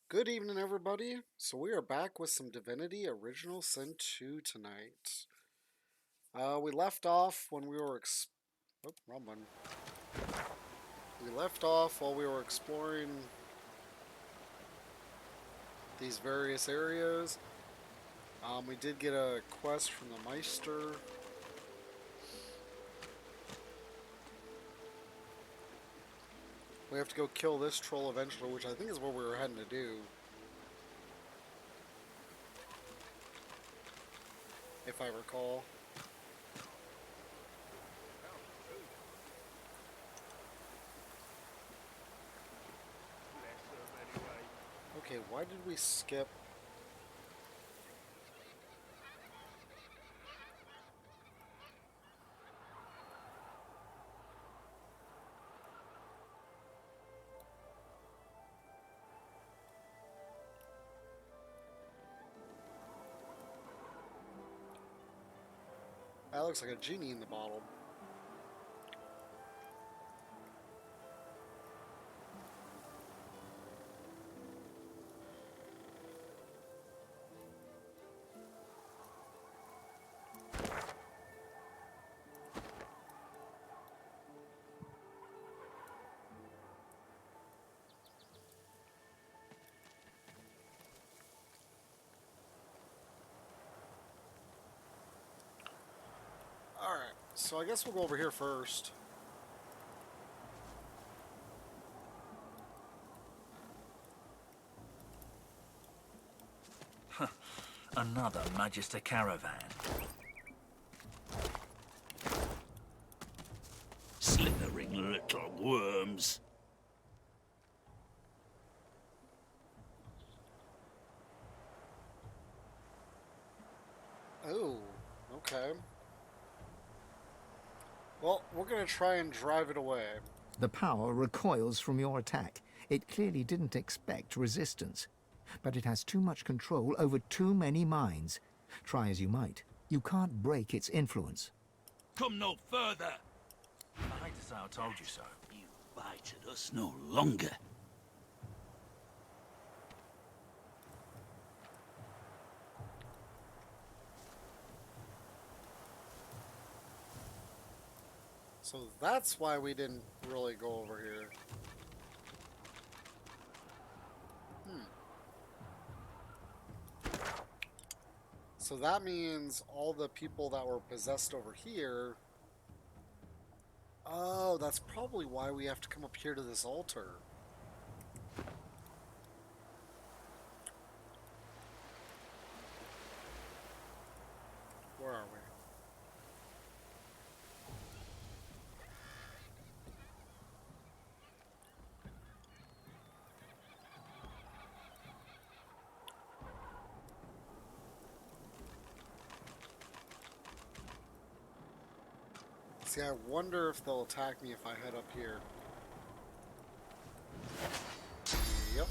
Good evening, everybody. So we are back with some Divinity Original Sin 2 tonight. We left off when we were wrong one. We left off while we were exploring these various areas. We did get a quest from the Meister. We have to go kill this troll eventually, which I think is what we were heading to do. If I recall. Okay, why did we skip? That looks like a genie in the bottle. Alright, so I guess we'll go over here first. Another Magister caravan. Slithering little worms. Oh, okay. Well, we're gonna try and drive it away. The power recoils from your attack. It clearly didn't expect resistance. But it has too much control over too many minds. Try as you might, you can't break its influence. Come no further! I hate to say I told you so. You bited us no longer. So that's why we didn't really go over here. So that means all the people that were possessed over here... Oh, that's probably why we have to come up here to this altar. Where are we? See, I wonder if they'll attack me if I head up here. Yep.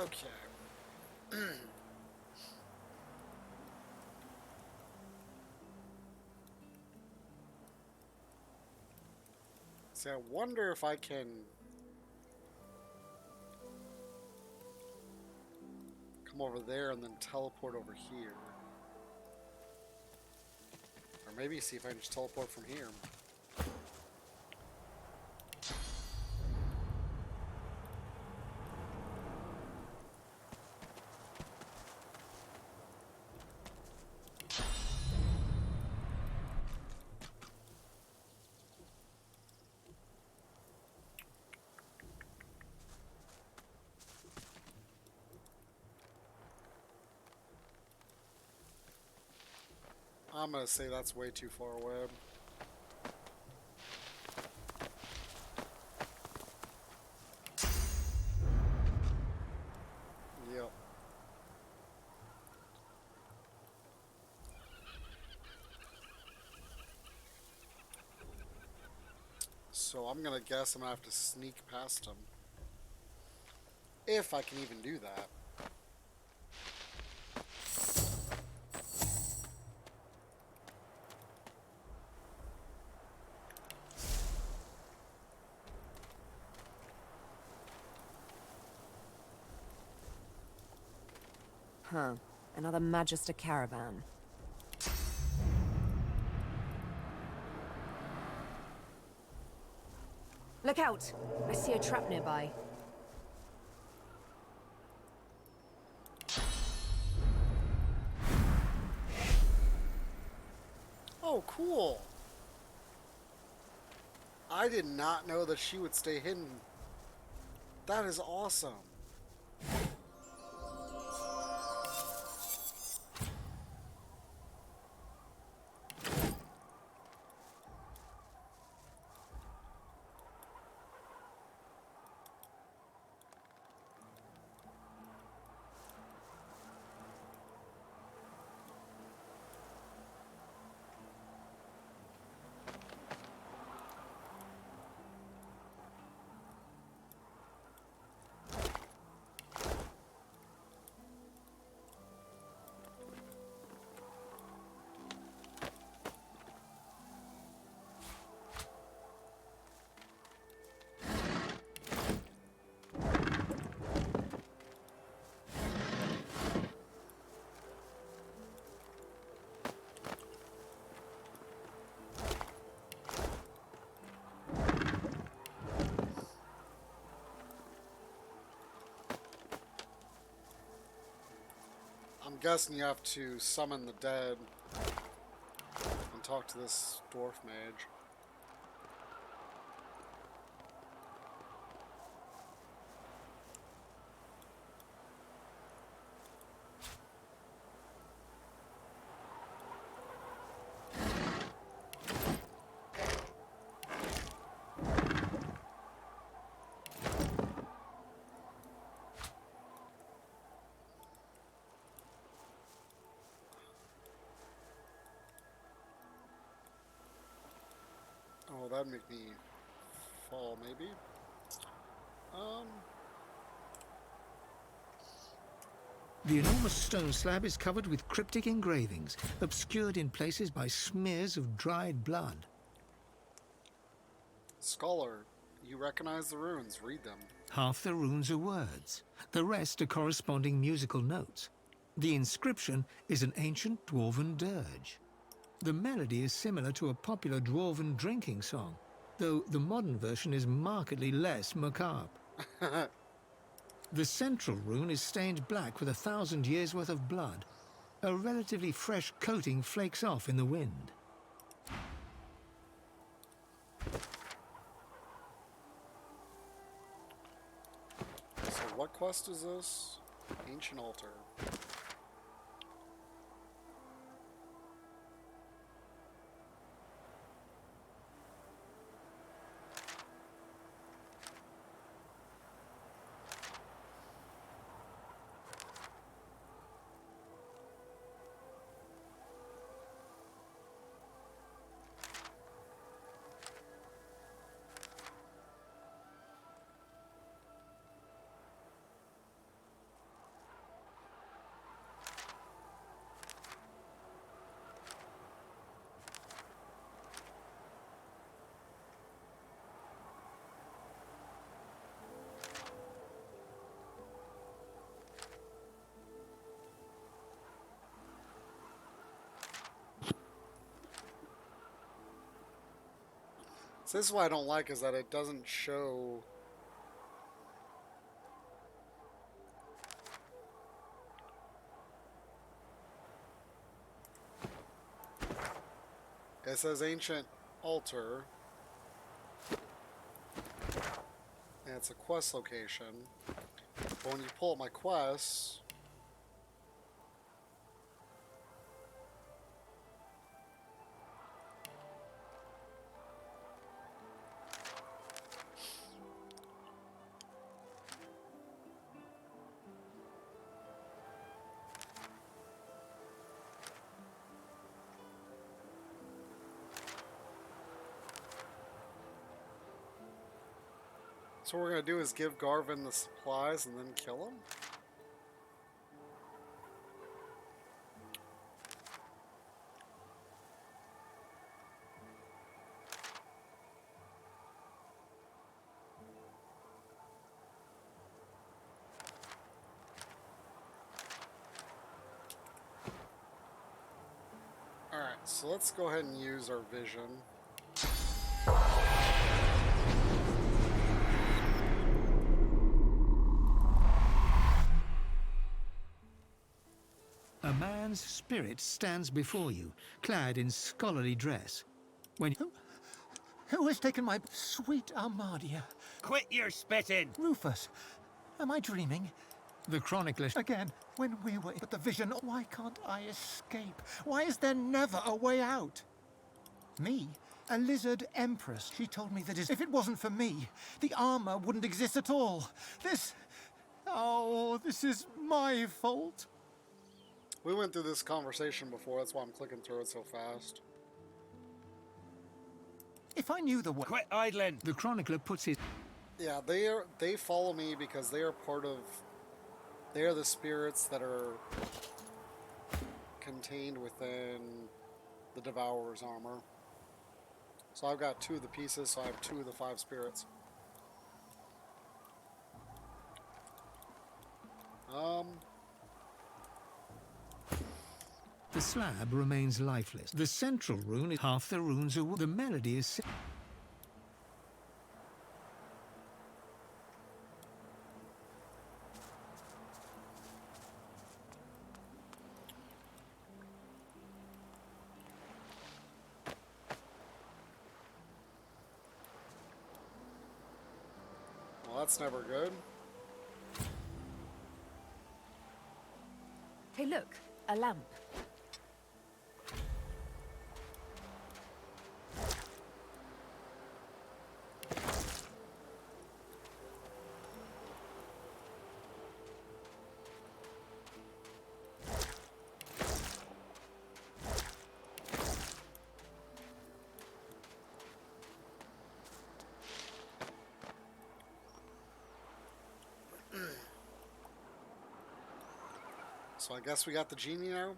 Okay. See, I wonder if I can come over there and then teleport over here. Or maybe see if I can just teleport from here. I'm gonna say that's way too far away. So I'm gonna guess I'm gonna have to sneak past him. If I can even do that. Huh. Another Magister caravan. Look out! I see a trap nearby. Oh, cool! I did not know that she would stay hidden. That is awesome. I'm guessing you have to summon the dead and talk to this dwarf mage. Oh, that'd make me fall, maybe? Um, The enormous stone slab is covered with cryptic engravings, obscured in places by smears of dried blood. Scholar, you recognize the runes. Read them. Half the runes are words, the rest are corresponding musical notes. The inscription is an ancient dwarven dirge. The melody is similar to a popular dwarven drinking song, though the modern version is markedly less macabre. The central rune is stained black with 1,000 years' worth of blood. A relatively fresh coating flakes off in the wind. So what quest is this? Ancient altar. So this is what I don't like, is that it doesn't show. It says ancient altar, and it's a quest location. But when you pull up my quests, So what we're gonna do is give Garvin the supplies and then kill him? Alright, so let's go ahead and use our vision. A man's spirit stands before you, clad in scholarly dress. When who has taken my sweet Armadia? Quit your spitting! Rufus, am I dreaming? The chronicler again. When we were at the vision, why can't I escape? Why is there never a way out? Me? A lizard empress. She told me that if it wasn't for me, the armor wouldn't exist at all. This is my fault. We went through this conversation before, that's why I'm clicking through it so fast. If I knew the way... Quit idling! The chronicler puts his... Yeah, they follow me because they are part of... They are the spirits that are contained within the Devourer's armor. So I've got 2 of the pieces, so I have 2 of the 5 spirits. The slab remains lifeless. The central rune is half the runes are... The melody is... Well, that's never good. Hey, look, a lamp. So I guess we got the genie now.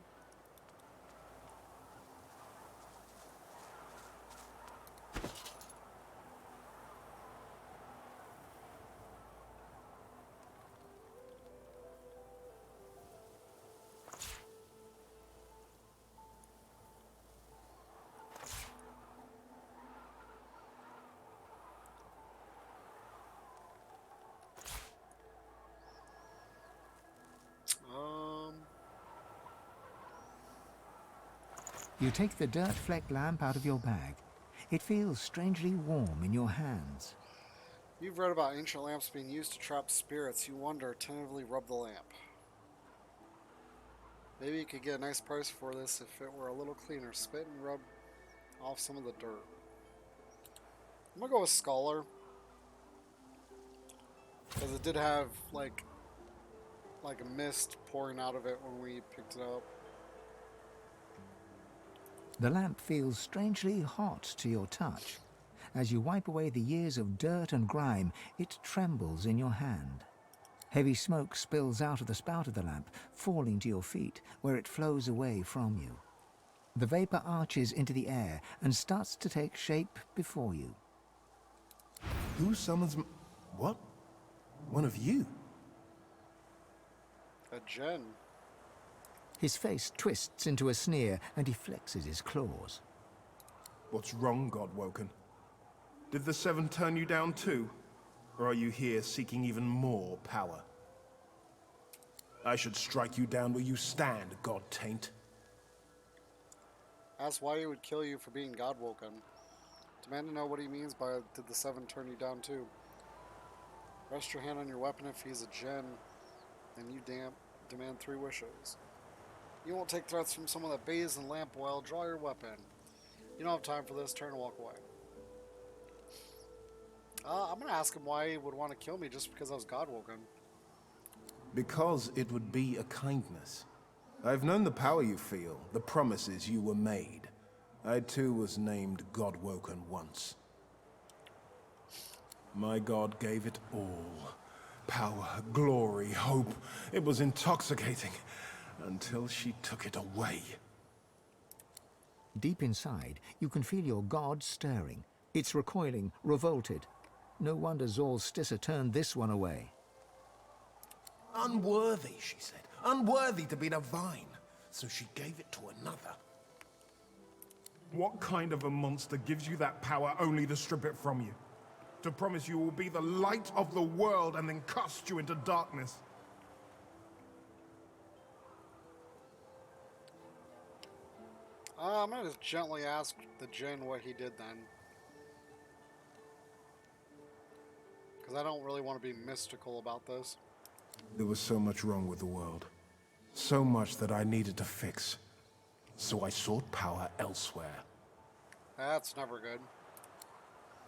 You take the dirt-flecked lamp out of your bag. It feels strangely warm in your hands. You've read about ancient lamps being used to trap spirits. You wonder, tentatively rub the lamp. Maybe you could get a nice price for this if it were a little cleaner. Spit and rub off some of the dirt. I'm gonna go with Scholar. Because it did have, like a mist pouring out of it when we picked it up. The lamp feels strangely hot to your touch. As you wipe away the years of dirt and grime, it trembles in your hand. Heavy smoke spills out of the spout of the lamp, falling to your feet, where it flows away from you. The vapor arches into the air and starts to take shape before you. Who summons what? One of you? A Gen. His face twists into a sneer and he flexes his claws. What's wrong, Godwoken? Did the Seven turn you down too? Or are you here seeking even more power? I should strike you down where you stand, God-taint. Ask why he would kill you for being Godwoken. Demand to know what he means by did the Seven turn you down too. Rest your hand on your weapon if he's a Gen, and you demand 3 wishes. You won't take threats from someone that bathes in lamp oil. Draw your weapon. You don't have time for this. Turn and walk away. I'm going to ask him why he would want to kill me just because I was Godwoken. Because it would be a kindness. I've known the power you feel, the promises you were made. I too was named Godwoken once. My god gave it all. Power, glory, hope. It was intoxicating. Until she took it away. Deep inside, you can feel your god stirring. It's recoiling, revolted. No wonder Zor's Stissa turned this one away. Unworthy, she said. Unworthy to be divine. So she gave it to another. What kind of a monster gives you that power only to strip it from you? To promise you will be the light of the world and then cast you into darkness? I'm gonna just gently ask the Jinn what he did then. Because I don't really want to be mystical about this. There was so much wrong with the world. So much that I needed to fix. So I sought power elsewhere. That's never good.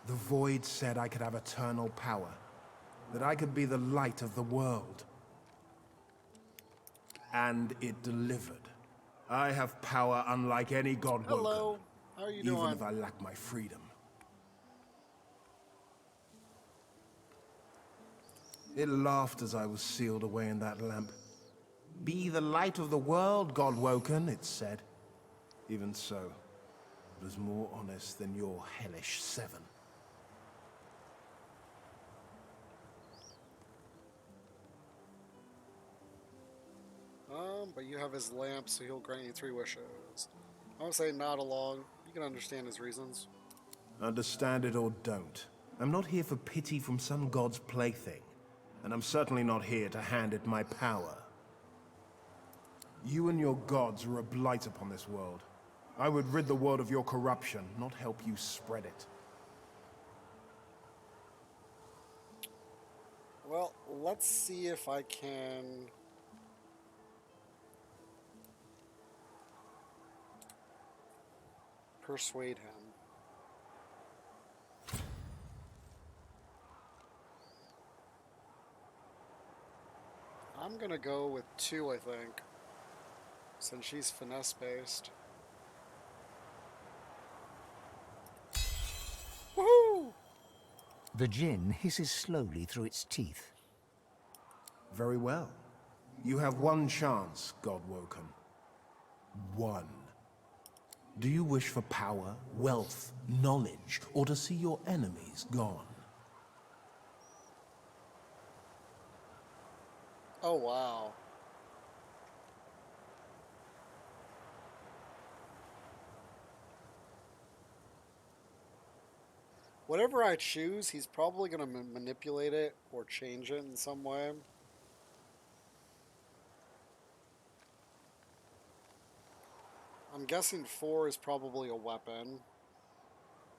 The Void said I could have eternal power. That I could be the light of the world. And it delivered. I have power unlike any god woken. Hello, how are you Even doing? if I lack my freedom. It laughed as I was sealed away in that lamp. Be the light of the world, God woken, it said. Even so, it was more honest than your hellish seven. But you have his lamp, so he'll grant you 3 wishes. I would say nod along. You can understand his reasons. Understand it or don't. I'm not here for pity from some god's plaything. And I'm certainly not here to hand it my power. You and your gods are a blight upon this world. I would rid the world of your corruption, not help you spread it. Well, let's see if I can... persuade him. I'm gonna go with 2, I think, since she's finesse-based. Woohoo! The Jinn hisses slowly through its teeth. Very well. You have one chance, God woken. One. Do you wish for power, wealth, knowledge, or to see your enemies gone? Oh, wow. Whatever I choose, he's probably going to manipulate it or change it in some way. I'm guessing 4 is probably a weapon.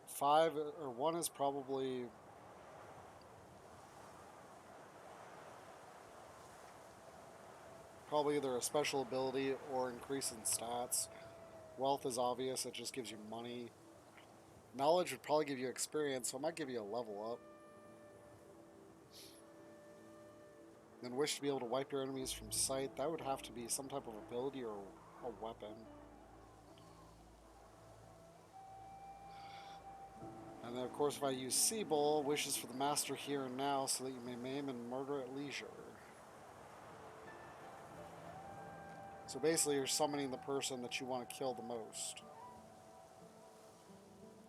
5 or 1 is probably... probably either a special ability or increase in stats. Wealth is obvious, it just gives you money. Knowledge would probably give you experience, so it might give you a level up. Then wish to be able to wipe your enemies from sight. That would have to be some type of ability or a weapon. And then, of course, if I use Seabull, wishes for the master here and now so that you may maim and murder at leisure. So basically, you're summoning the person that you want to kill the most.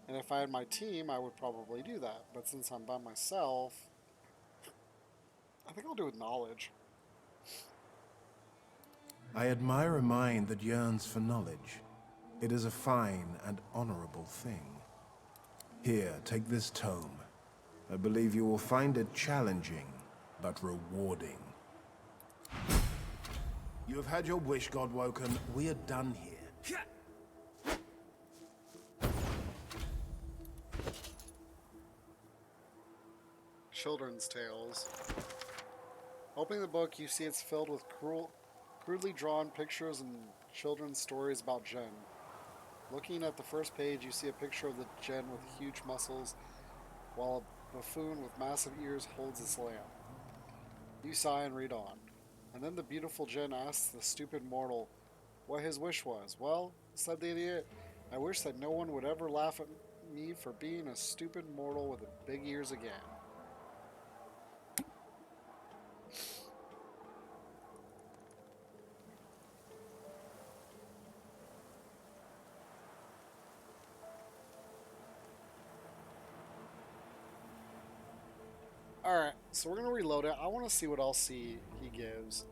And if I had my team, I would probably do that. But since I'm by myself, I think I'll do it with knowledge. I admire a mind that yearns for knowledge. It is a fine and honorable thing. Here, take this tome. I believe you will find it challenging, but rewarding. You have had your wish, God woken. We are done here. Children's tales. Opening the book, you see it's filled with crudely drawn pictures and children's stories about Jen. Looking at the first page, you see a picture of the Jen with huge muscles, while a buffoon with massive ears holds its lamp. You sigh and read on. And then the beautiful Jen asks the stupid mortal what his wish was. Well, said the idiot, I wish that no one would ever laugh at me for being a stupid mortal with big ears again. Alright, so we're gonna reload it. I wanna see what else he gives.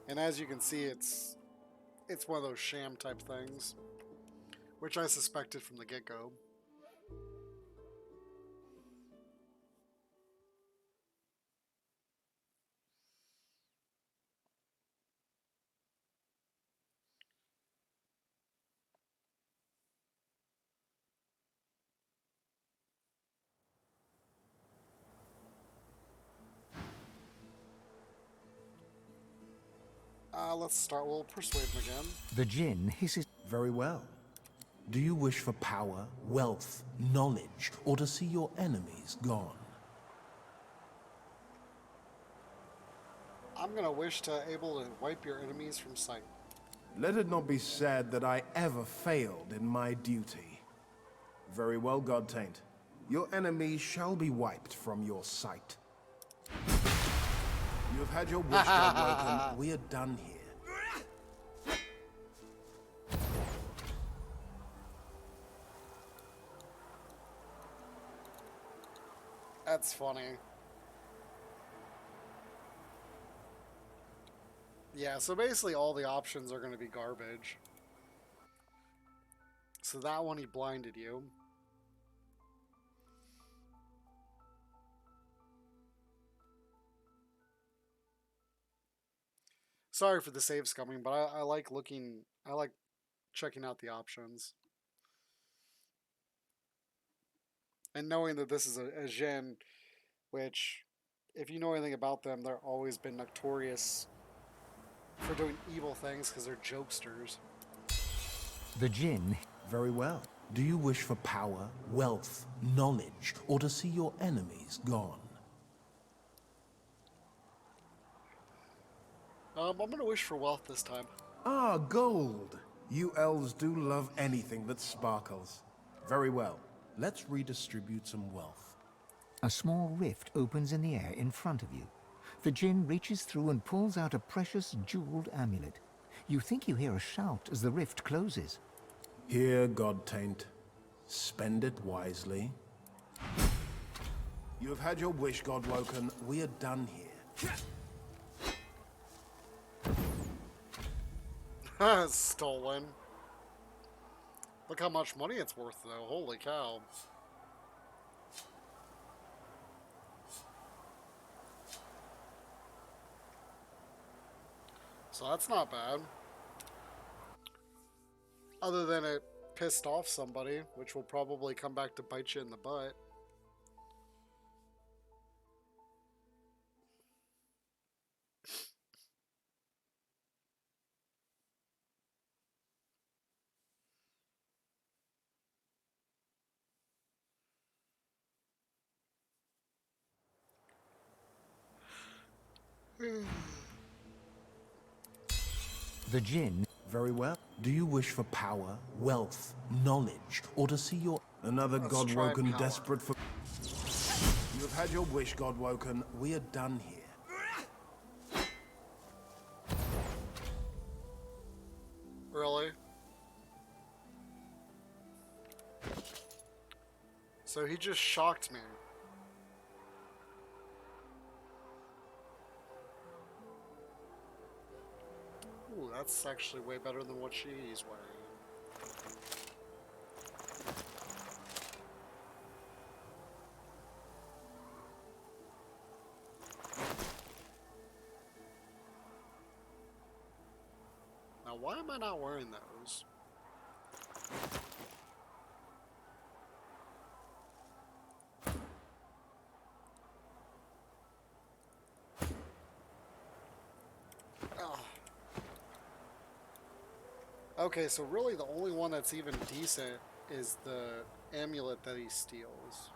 And as you can see, it's one of those sham type things, which I suspected from the get-go. Let's start. We'll persuade him again. The djinn hisses. Very well. Do you wish for power, wealth, knowledge, or to see your enemies gone? I'm gonna wish to able to wipe your enemies from sight. Let it not be said that I ever failed in my duty. Very well, God Taint. Your enemies shall be wiped from your sight. You have had your wish, God Woken. We are done here. That's funny. Yeah, so basically all the options are going to be garbage. So that one, he blinded you. Sorry for the save scumming, but I like looking, I like checking out the options. And knowing that this is a Jinn, which, if you know anything about them, they've always been notorious for doing evil things because they're jokesters. The djinn. Very well. Do you wish for power, wealth, knowledge, or to see your enemies gone? I'm going to wish for wealth this time. Ah, gold. You elves do love anything that sparkles. Very well. Let's redistribute some wealth. A small rift opens in the air in front of you. The djinn reaches through and pulls out a precious jeweled amulet. You think you hear a shout as the rift closes. Here, God Taint. Spend it wisely. You have had your wish, God Woken. We are done here. Stolen. Look how much money it's worth, though. Holy cow. So that's not bad. Other than it pissed off somebody, which will probably come back to bite you in the butt. The djinn. Very well. Do you wish for power, wealth, knowledge, or to see your... Another Let's God try Woken power. desperate for... You have had your wish, God Woken. We are done here. Really? So he just shocked me. Ooh, that's actually way better than what she's wearing. Now, why am I not wearing those? Ugh. Okay, so really the only one that's even decent is the amulet that he steals.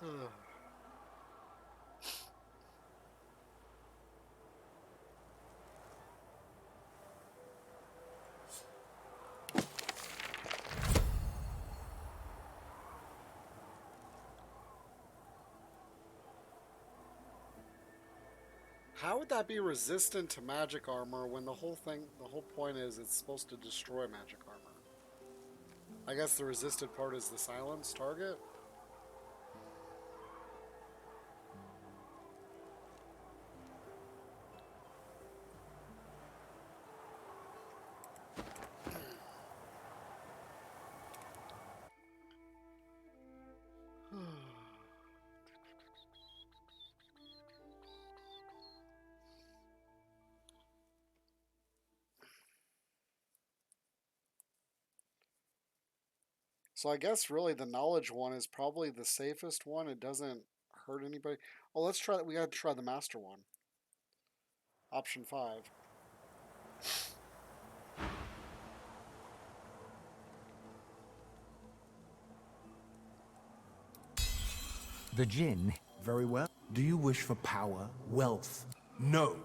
Ugh. How would that be resistant to magic armor when the whole point is it's supposed to destroy magic armor? I guess the resisted part is the silence target? So I guess really the knowledge one is probably the safest one. It doesn't hurt anybody. Oh, let's try that. We got to try the master one. Option 5. The Jinn. Very well. Do you wish for power, wealth? No.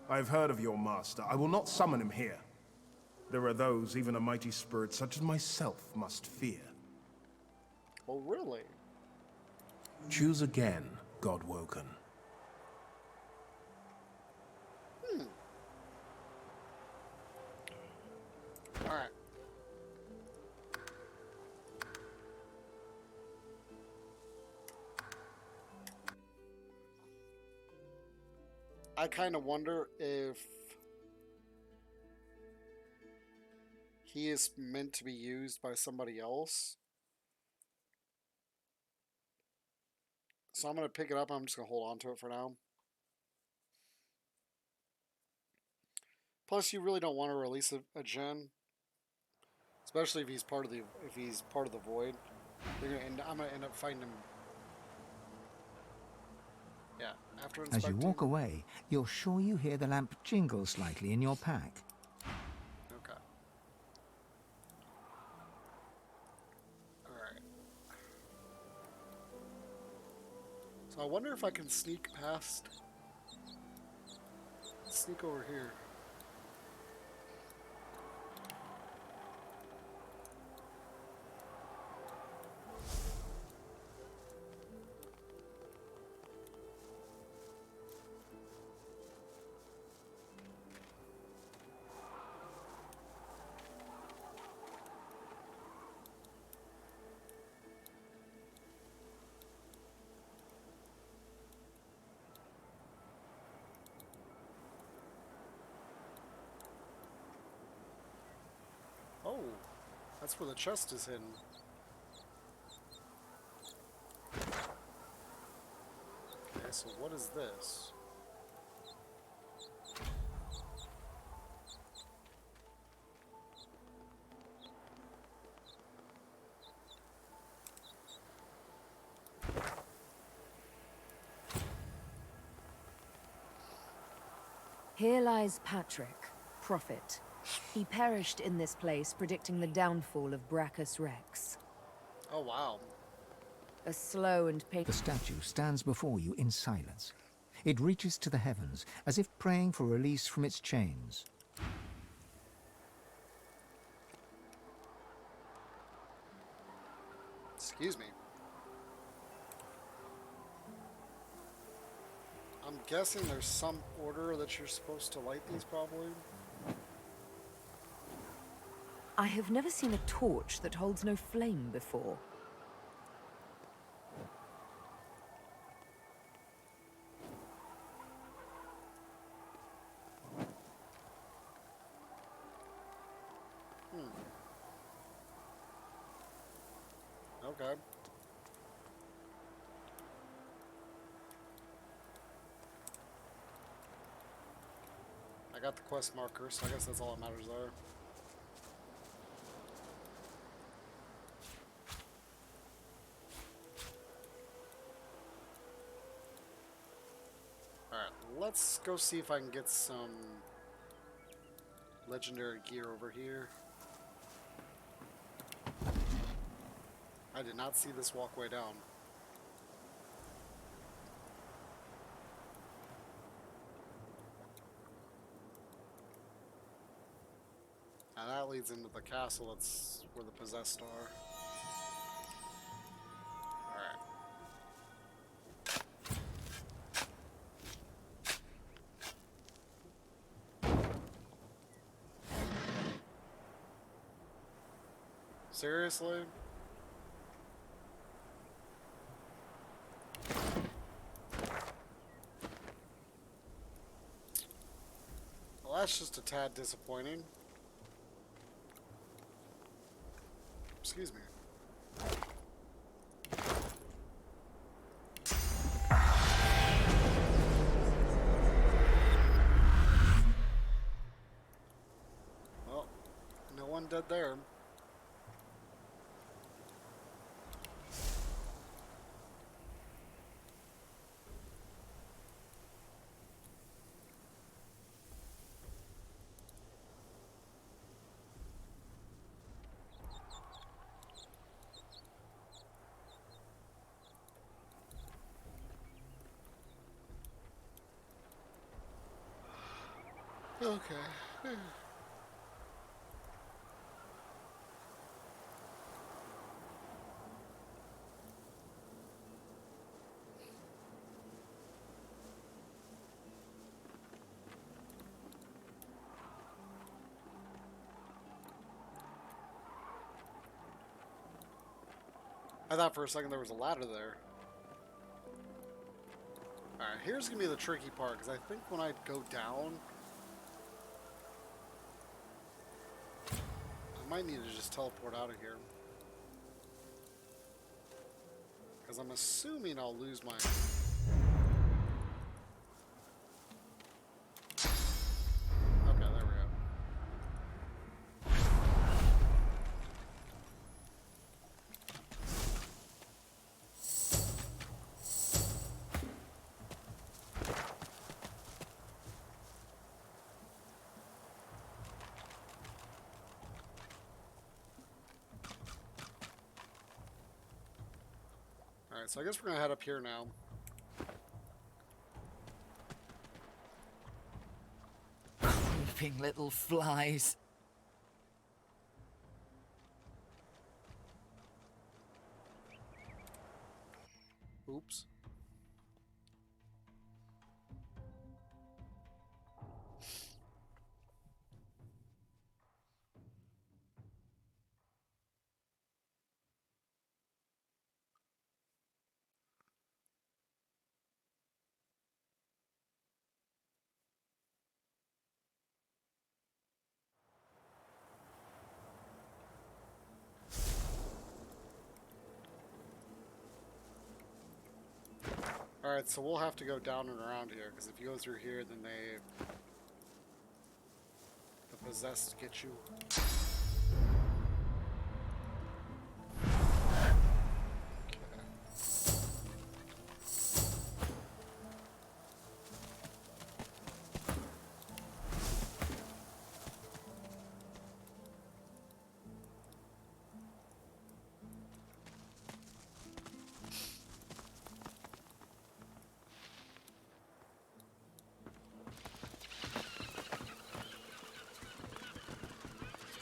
I've heard of your master. I will not summon him here. There are those even a mighty spirit such as myself must fear. Oh, really? Choose again, Godwoken. Alright. I kind of wonder if he is meant to be used by somebody else. So I'm going to pick it up. I'm just going to hold on to it for now. Plus, you really don't want to release a gen, especially if he's part of the void. I'm gonna end up finding him. Yeah, after As inspecting. you walk away, you're sure you hear the lamp jingle slightly in your pack. Okay. All right. So I wonder if I can sneak past. Sneak over here. Oh, that's where the chest is hidden. Okay, so what is this? Here lies Patrick, prophet. He perished in this place, predicting the downfall of Brachus Rex. Oh, wow. A slow and The painful... statue stands before you in silence. It reaches to the heavens, as if praying for release from its chains. Excuse me. I'm guessing there's some order that you're supposed to light these, probably. I have never seen a torch that holds no flame before. Okay. I got the quest marker, so I guess that's all that matters there. Alright, let's go see if I can get some legendary gear over here. I did not see this walkway down. And that leads into the castle. That's where the possessed are. Alright. Seriously? Well, that's just a tad disappointing. Excuse me. Well, no one dead there. Okay. I thought for a second there was a ladder there. Alright, here's gonna be the tricky part, because I think when I go down, I might need to just teleport out of here. Because I'm assuming I'll lose my... Okay, there we go. Alright, so I guess we're gonna head up here now. Creeping little flies. Oops. Alright, so we'll have to go down and around here, because if you go through here, then the possessed get you.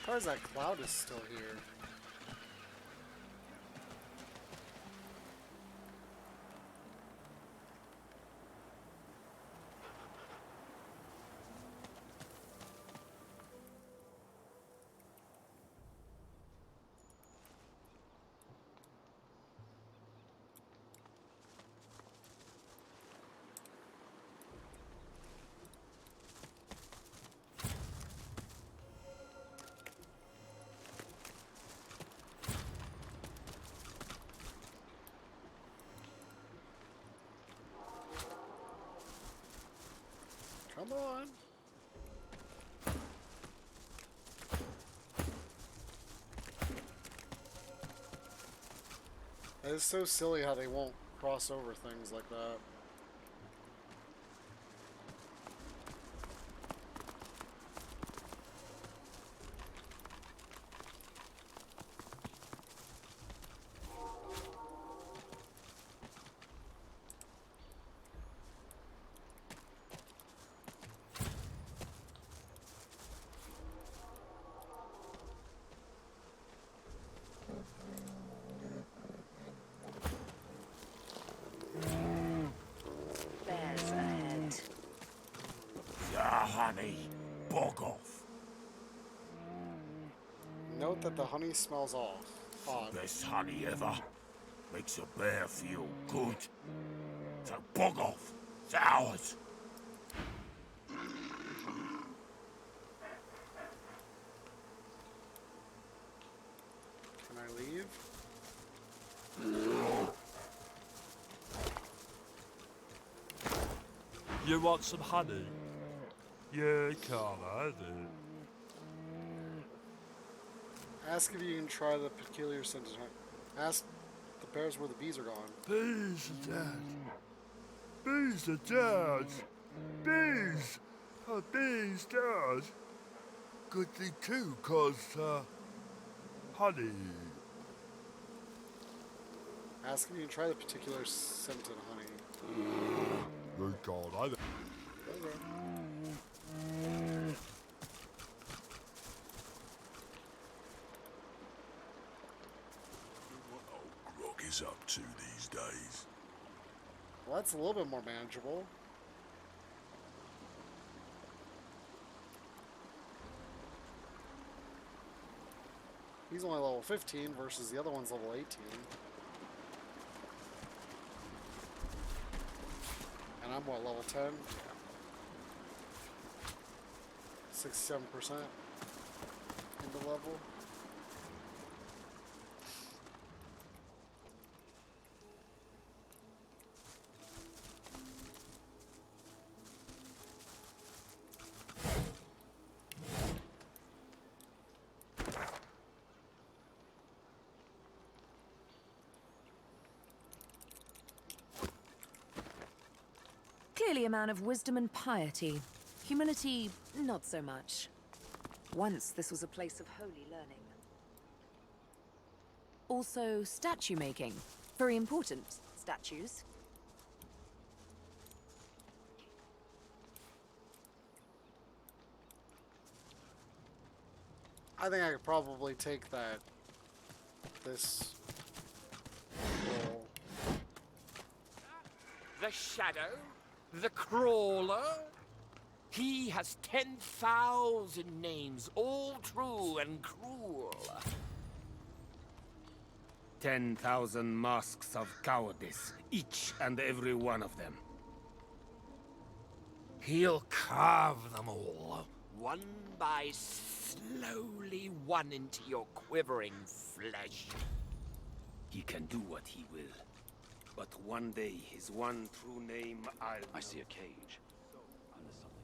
Surprised that cloud is still here. Come on. It's so silly how they won't cross over things like that. Bears ahead. Yeah, honey. Bog off. Nope. Note that the honey smells off. Odd. Best honey ever. Makes a bear feel good. So bug off. It's ours. Can I leave? You want some honey? Yeah, can't I do? Ask if you can try the peculiar scent. Ask the bears where the bees are gone. Bees are dead. Bees are dead. Bees! Oh, bees dead. Good thing too, 'cause, honey. Ask if you can try the particular scented honey. You can't either. Okay. What old Grog is up to these days? Well, that's a little bit more manageable. He's only level 15 versus the other one's level 18. And I'm what, level 10? Yeah. 67% into level. Clearly a man of wisdom and piety. Humility, not so much. Once this was a place of holy learning. Also, statue making. Very important, statues. I think I could probably take that. This role. The Shadow? The Crawler? He has 10,000 names, all true and cruel. 10,000 masks of cowardice, each and every one of them. He'll carve them all, one by slowly one into your quivering flesh. He can do what he will. But one day, his one true name, I see a cage. Under something.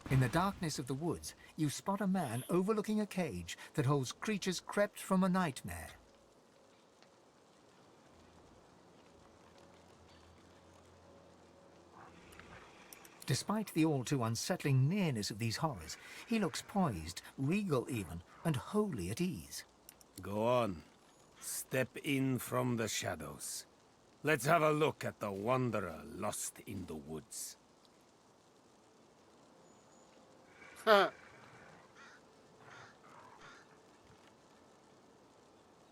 In the darkness of the woods, you spot a man overlooking a cage that holds creatures crept from a nightmare. Despite the all-too unsettling nearness of these horrors, he looks poised, regal even, and wholly at ease. Go on. Step in from the shadows. Let's have a look at the wanderer lost in the woods. I'm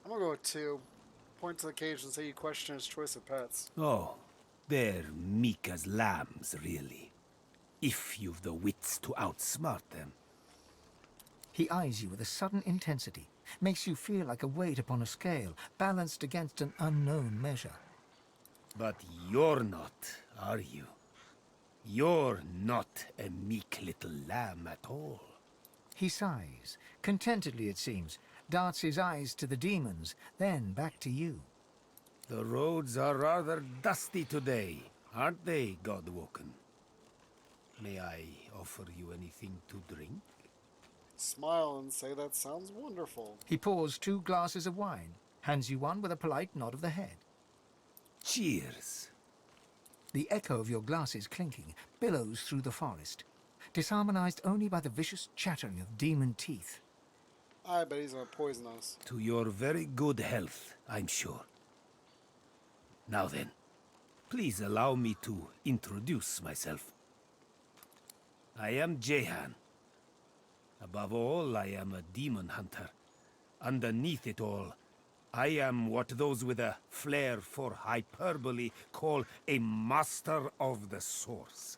gonna go with 2. Point to the cage and say you question his choice of pets. Oh, they're meek as lambs, really. If you've the wits to outsmart them. He eyes you with a sudden intensity, makes you feel like a weight upon a scale, balanced against an unknown measure. But you're not, are you? You're not a meek little lamb at all. He sighs, contentedly it seems, darts his eyes to the demons, then back to you. The roads are rather dusty today, aren't they, Godwoken? May I offer you anything to drink? Smile and say that sounds wonderful. He pours 2 glasses of wine, hands you one with a polite nod of the head. Cheers. The echo of your glasses clinking billows through the forest, disharmonized only by the vicious chattering of demon teeth. I bet he's gonna poison us. To your very good health, I'm sure. Now then, please allow me to introduce myself. I am Jehan. Above all, I am a demon hunter. Underneath it all, I am what those with a flair for hyperbole call a master of the source.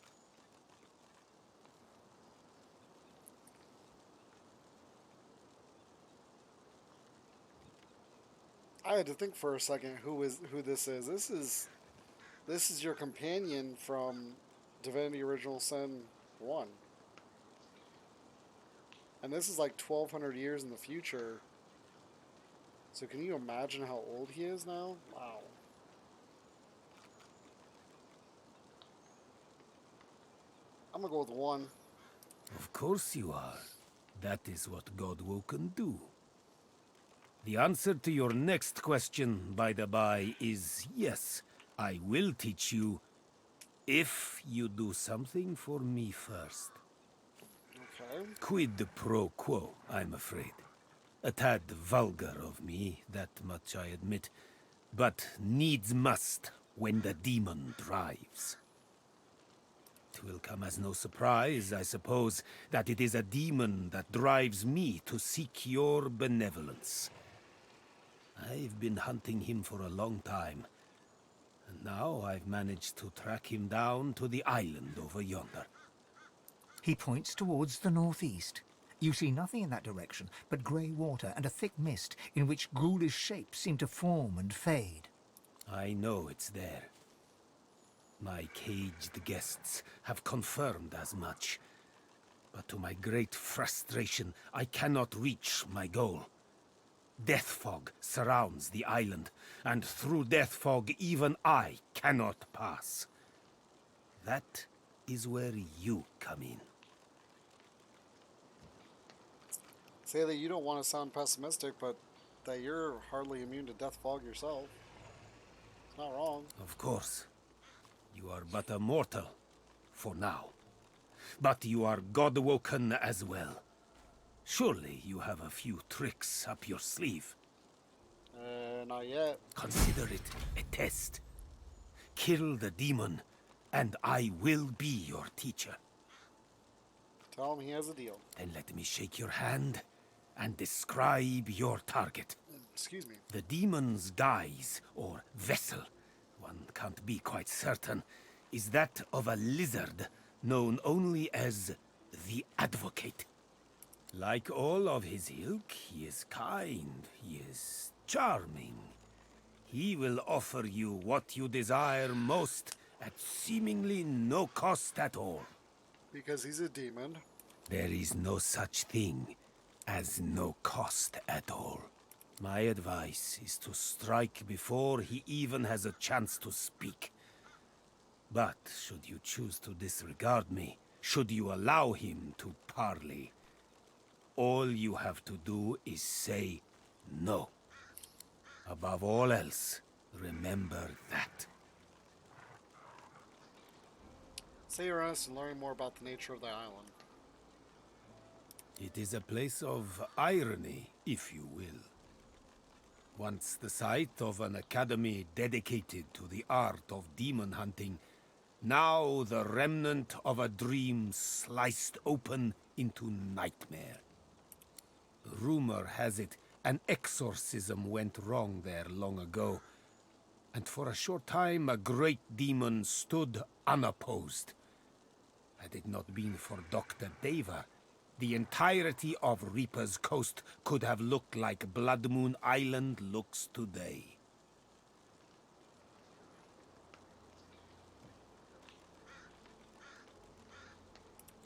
I had to think for a second who this is. This is your companion from Divinity Original Sin 1. And this is like 1200 years in the future. So can you imagine how old he is now? Wow. I'm gonna go with 1. Of course you are. That is what Godwoken do. The answer to your next question, by the by, is yes. I will teach you if you do something for me first. Okay. Quid pro quo, I'm afraid. A tad vulgar of me, that much I admit. But needs must when the demon drives. It will come as no surprise, I suppose, that it is a demon that drives me to seek your benevolence. I've been hunting him for a long time, and now I've managed to track him down to the island over yonder. He points towards the northeast. You see nothing in that direction but grey water and a thick mist in which ghoulish shapes seem to form and fade. I know it's there. My caged guests have confirmed as much. But to my great frustration, I cannot reach my goal. Death fog surrounds the island, and through death fog even I cannot pass. That is where you come in. Say that you don't want to sound pessimistic, but that you're hardly immune to death fog yourself. It's not wrong. Of course. You are but a mortal, for now. But you are God-woken as well. Surely you have a few tricks up your sleeve. Not yet. Consider it a test. Kill the demon, and I will be your teacher. Tell him he has a deal. Then let me shake your hand and describe your target. Excuse me. The demon's guise, or vessel, one can't be quite certain, is that of a lizard known only as the Advocate. Like all of his ilk, he is kind, he is charming. He will offer you what you desire most at seemingly no cost at all. Because he's a demon. There is no such thing as no cost at all. My advice is to strike before he even has a chance to speak. But should you choose to disregard me, should you allow him to parley, all you have to do is say no. Above all else, remember that. Say you're interested in learning more about the nature of the island. It is a place of irony, if you will. Once the site of an academy dedicated to the art of demon hunting, now the remnant of a dream sliced open into nightmare. Rumor has it an exorcism went wrong there long ago, and for a short time a great demon stood unopposed. Had it not been for Dr. Deva, the entirety of Reaper's Coast could have looked like Blood Moon Island looks today.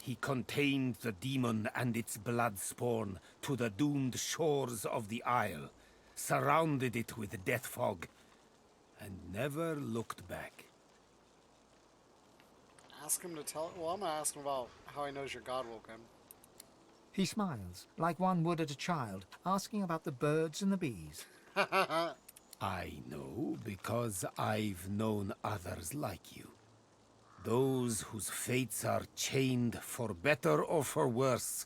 He contained the demon and its blood spawn to the doomed shores of the Isle, surrounded it with death fog, and never looked back. Ask him to tell... Well, I'm going to ask him about how he knows you're God-woken. He smiles, like one would at a child, asking about the birds and the bees. I know because I've known others like you. Those whose fates are chained, for better or for worse,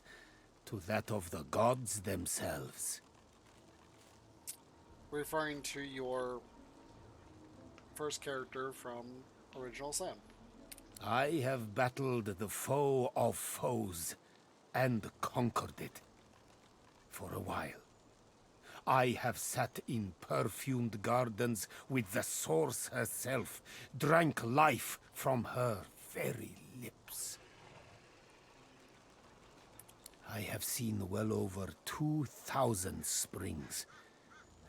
to that of the gods themselves. Referring to your first character from Original Sin. I have battled the foe of foes and conquered it. For a while. I have sat in perfumed gardens with the source herself, drank life from her very lips. I have seen well over 2,000 springs,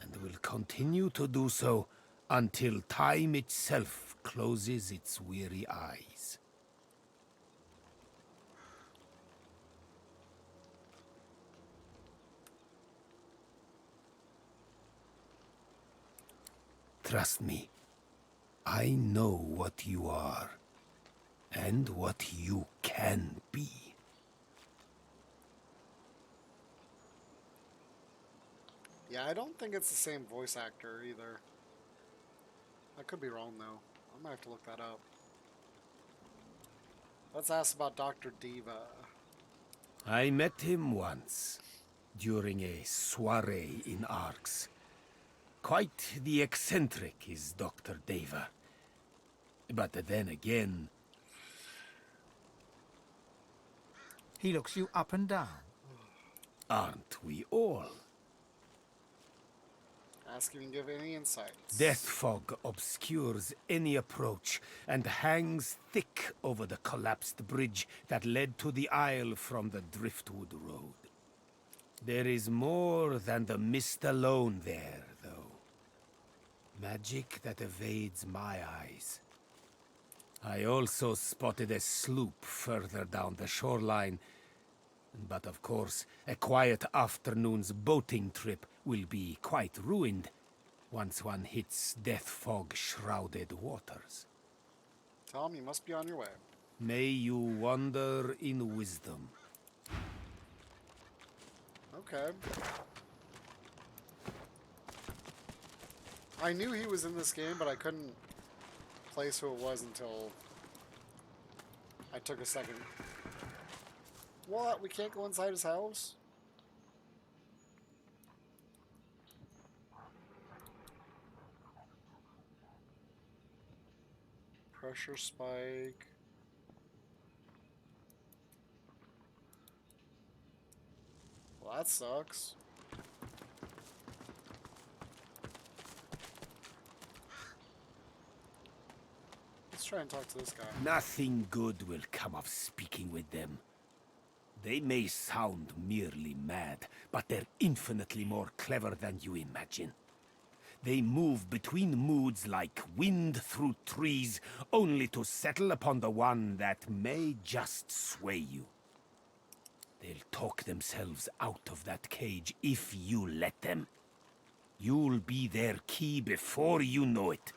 and will continue to do so until time itself closes its weary eyes. Trust me, I know what you are, and what you can be. Yeah, I don't think it's the same voice actor either. I could be wrong though. I might have to look that up. Let's ask about Dr. Diva. I met him once, during a soiree in Arx. Quite the eccentric is Dr. Deva. But then again... He looks you up and down. Aren't we all? Ask if you can give any insights. Death fog obscures any approach and hangs thick over the collapsed bridge that led to the Isle from the Driftwood Road. There is more than the mist alone there, though. Magic that evades my eyes. I also spotted a sloop further down the shoreline, but of course, a quiet afternoon's boating trip will be quite ruined once one hits death fog-shrouded waters. Tell him you must be on your way. May you wander in wisdom. Okay. I knew he was in this game, but I couldn't place who it was until I took a second. What? We can't go inside his house? Pressure spike. Well, that sucks. Let's try and talk to this guy. Nothing good will come of speaking with them. They may sound merely mad, but they're infinitely more clever than you imagine. They move between moods like wind through trees, only to settle upon the one that may just sway you. They'll talk themselves out of that cage if you let them. You'll be their key before you know it.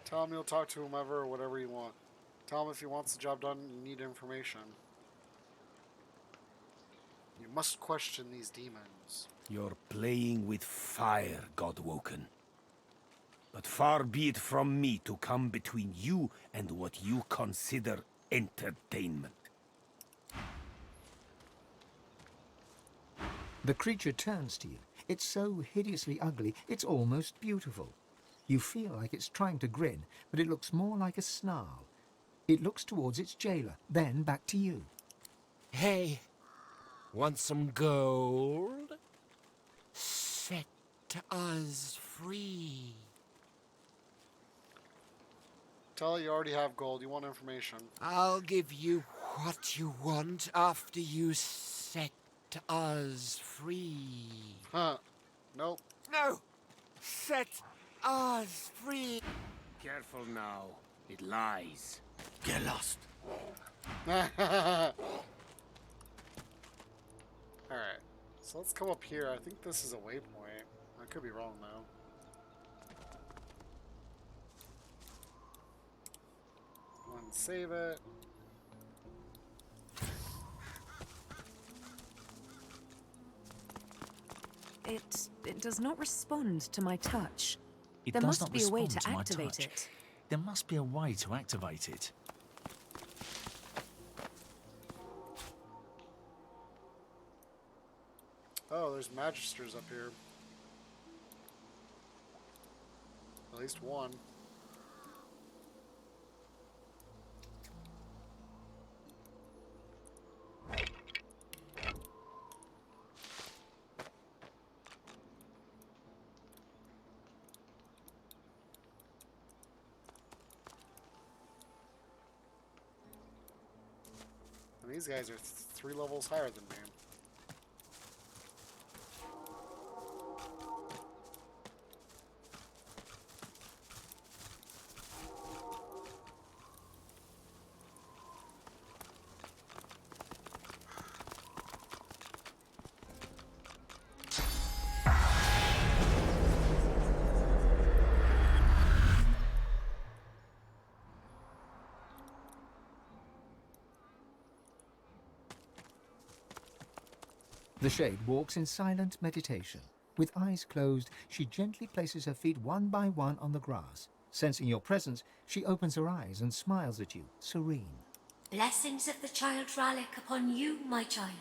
Tell him you'll talk to whomever or whatever you want. Tell him if he wants the job done, you need information. You must question these demons. You're playing with fire, Godwoken. But far be it from me to come between you and what you consider entertainment. The creature turns to you. It's so hideously ugly, it's almost beautiful. You feel like it's trying to grin, but it looks more like a snarl. It looks towards its jailer, then back to you. Hey, want some gold? Set us free. Tell her you already have gold. You want information. I'll give you what you want after you set us free. Huh. Nope. No! Set us free! Careful now. It lies. Get lost. Alright. So let's come up here. I think this is a waypoint. I could be wrong though. Save it. It does not respond to my touch. It There does must not be a way respond to my activate touch. it. There must be a way to activate it. Oh, there's magisters up here. At least one. And these guys are 3 levels higher than me. The Shade walks in silent meditation. With eyes closed, she gently places her feet one by one on the grass. Sensing your presence, she opens her eyes and smiles at you, serene. Blessings of the child Rallick upon you, my child.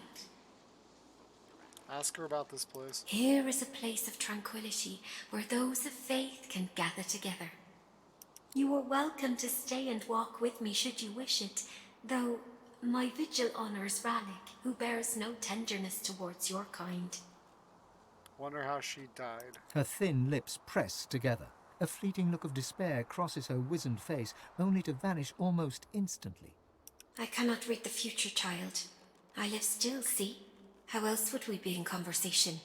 Ask her about this place. Here is a place of tranquility where those of faith can gather together. You are welcome to stay and walk with me should you wish it, though my vigil honors Rallick, who bears no tenderness towards your kind. Wonder how she died. Her thin lips press together. A fleeting look of despair crosses her wizened face, only to vanish almost instantly. I cannot read the future, child. I live still, see? How else would we be in conversation?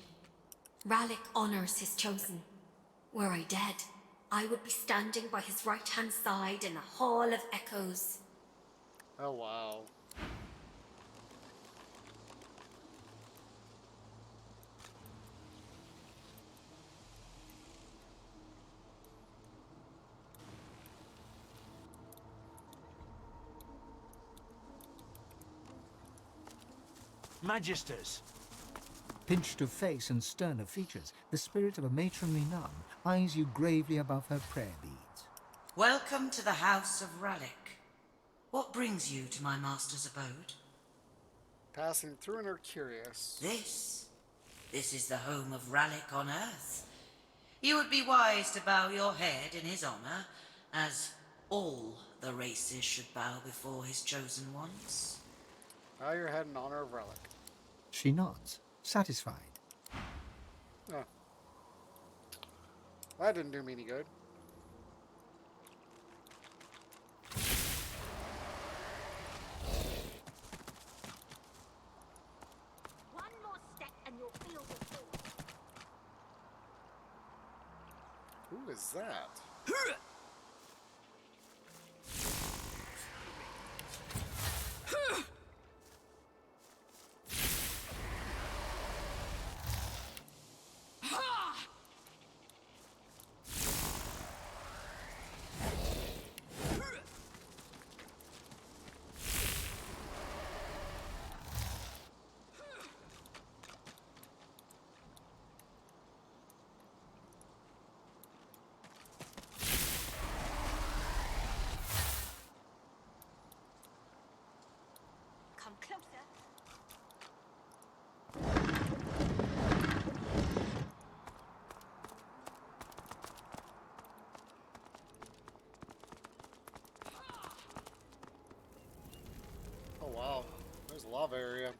Rallick honors his chosen. Were I dead, I would be standing by his right-hand side in the Hall of Echoes. Oh, wow. Magisters. Pinched of face and stern of features, the spirit of a matronly nun eyes you gravely above her prayer beads. Welcome to the House of Rallick. What brings you to my master's abode? Passing through and are curious. This is the home of Rallick on Earth. You would be wise to bow your head in his honor, as all the races should bow before his chosen ones. Bow your head in honor of Relic. She nods, satisfied. Oh. That didn't do me any good. One more step and you'll feel the force. Who is that? Come closer. Oh wow, there's a lava area.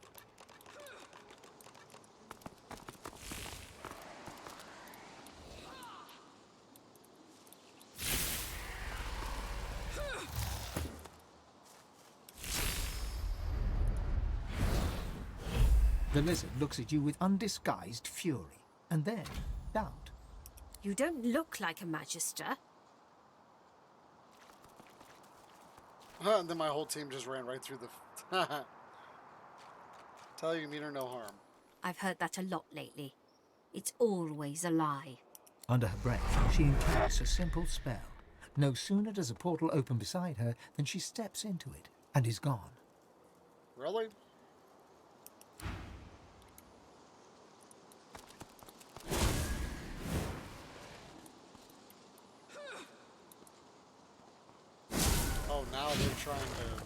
The lizard looks at you with undisguised fury, and then doubt. You don't look like a magister. And then my whole team just ran right through the... Tell you mean her no harm. I've heard that a lot lately. It's always a lie. Under her breath, she incants a simple spell. No sooner does a portal open beside her than she steps into it and is gone. Really? Oh, now they're trying to...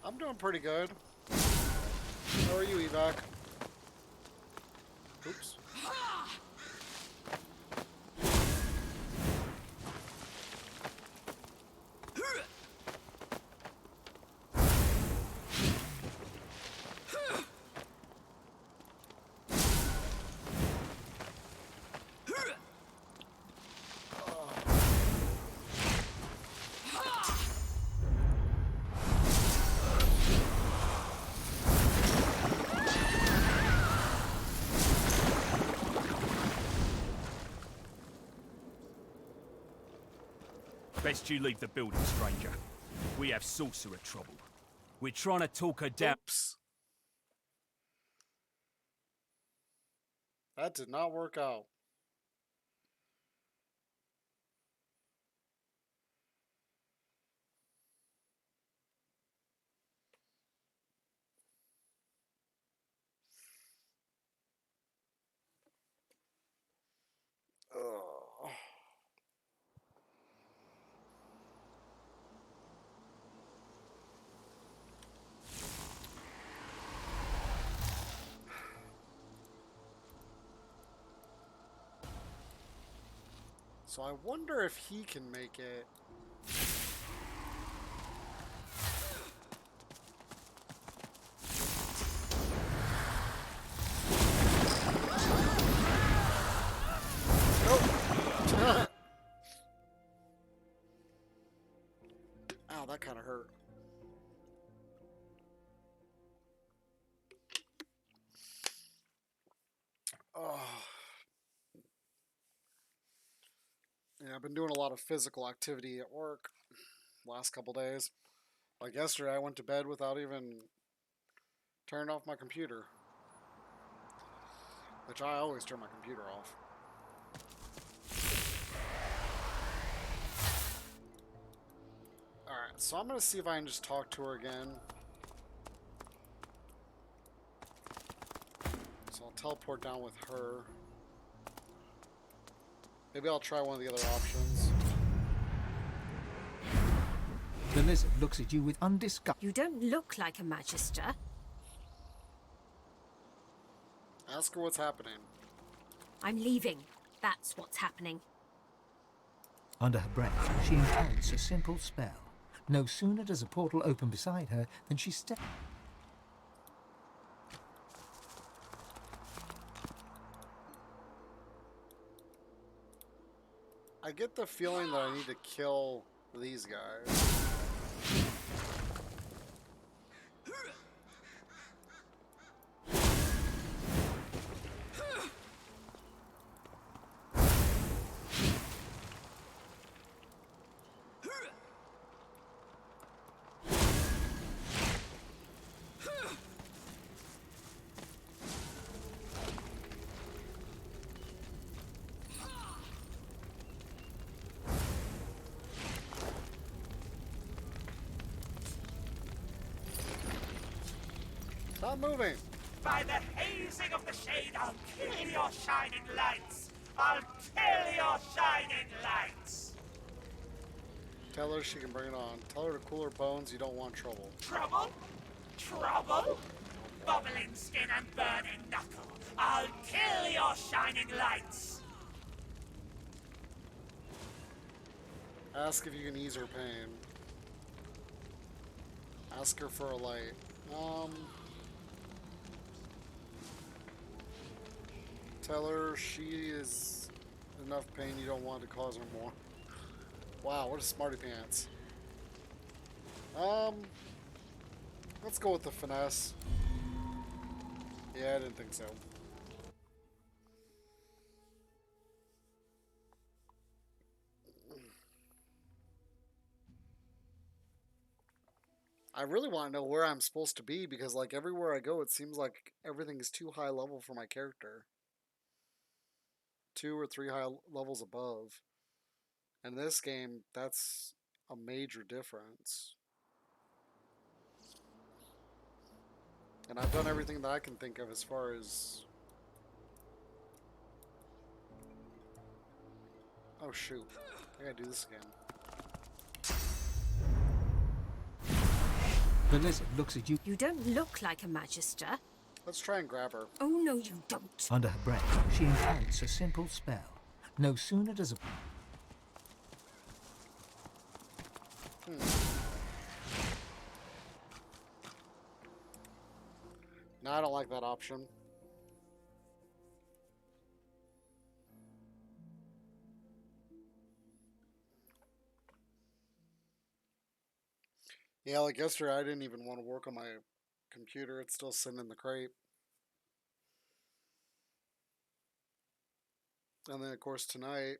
I'm doing pretty good. So are you, Evac. Oops. Best you leave the building, stranger. We have sorcerer trouble. We're trying to talk her down. Oops. That did not work out. Ugh. So I wonder if he can make it. Nope. Ow, that kind of hurt. Oh. Yeah, I've been doing a lot of physical activity at work last couple days. Like yesterday, I went to bed without even turning off my computer. Which I always turn my computer off. Alright, so I'm going to see if I can just talk to her again. So I'll teleport down with her. Maybe I'll try one of the other options. The lizard looks at you with undisgust. You don't look like a magister. Ask her what's happening. I'm leaving. That's what's happening. Under her breath, she intends a simple spell. No sooner does a portal open beside her than she steps. I get the feeling that I need to kill these guys. Stop moving! By the hazing of the shade, I'll kill your shining lights! I'll kill your shining lights! Tell her she can bring it on. Tell her to cool her bones, you don't want trouble. Trouble? Trouble? Bubbling skin and burning knuckle. I'll kill your shining lights! Ask if you can ease her pain. Ask her for a light. Tell her she is enough pain, you don't want to cause her more. Wow, what a smarty pants. Let's go with the finesse. Yeah, I didn't think so. I really want to know where I'm supposed to be because, like, everywhere I go, it seems like everything is too high level for my character. 2 or 3 high levels above. And in this game, that's a major difference. And I've done everything that I can think of as far as... Oh shoot, I gotta do this again. The lizard looks at you. You don't look like a magister. Let's try and grab her. Oh, no, you don't. Under her breath, she incants a simple spell. No sooner does a... No, I don't like that option. Yeah, like yesterday, I didn't even want to work on my computer. It's still sitting in the crate. And then, of course, tonight,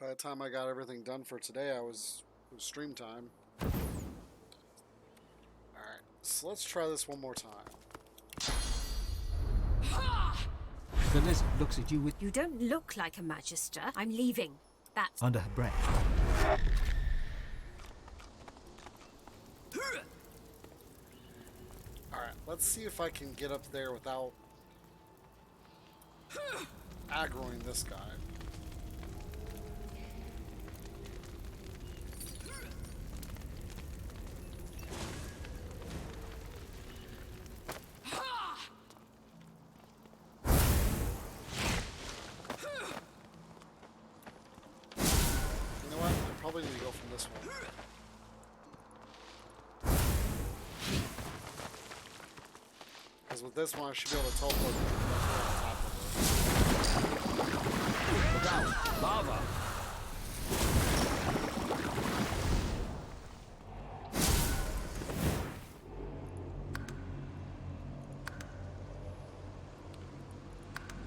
by the time I got everything done for today, it was stream time. Alright, so let's try this one more time. The lizard looks at you with... You don't look like a magister. I'm leaving. That's... Under her breath. Alright, let's see if I can get up there without aggroing this guy. You know what? I probably need to go from this one. Because with this one, I should be able to teleport on top of her. Look out! Lava!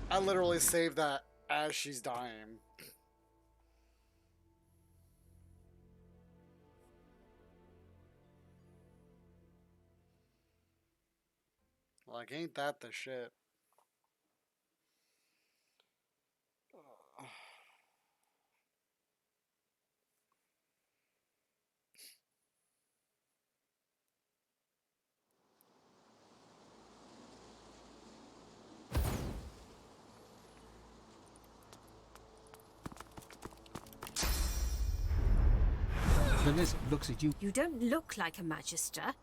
I literally saved that as she's dying. Like, ain't that the shit? The lizard looks at you... You don't look like a magister.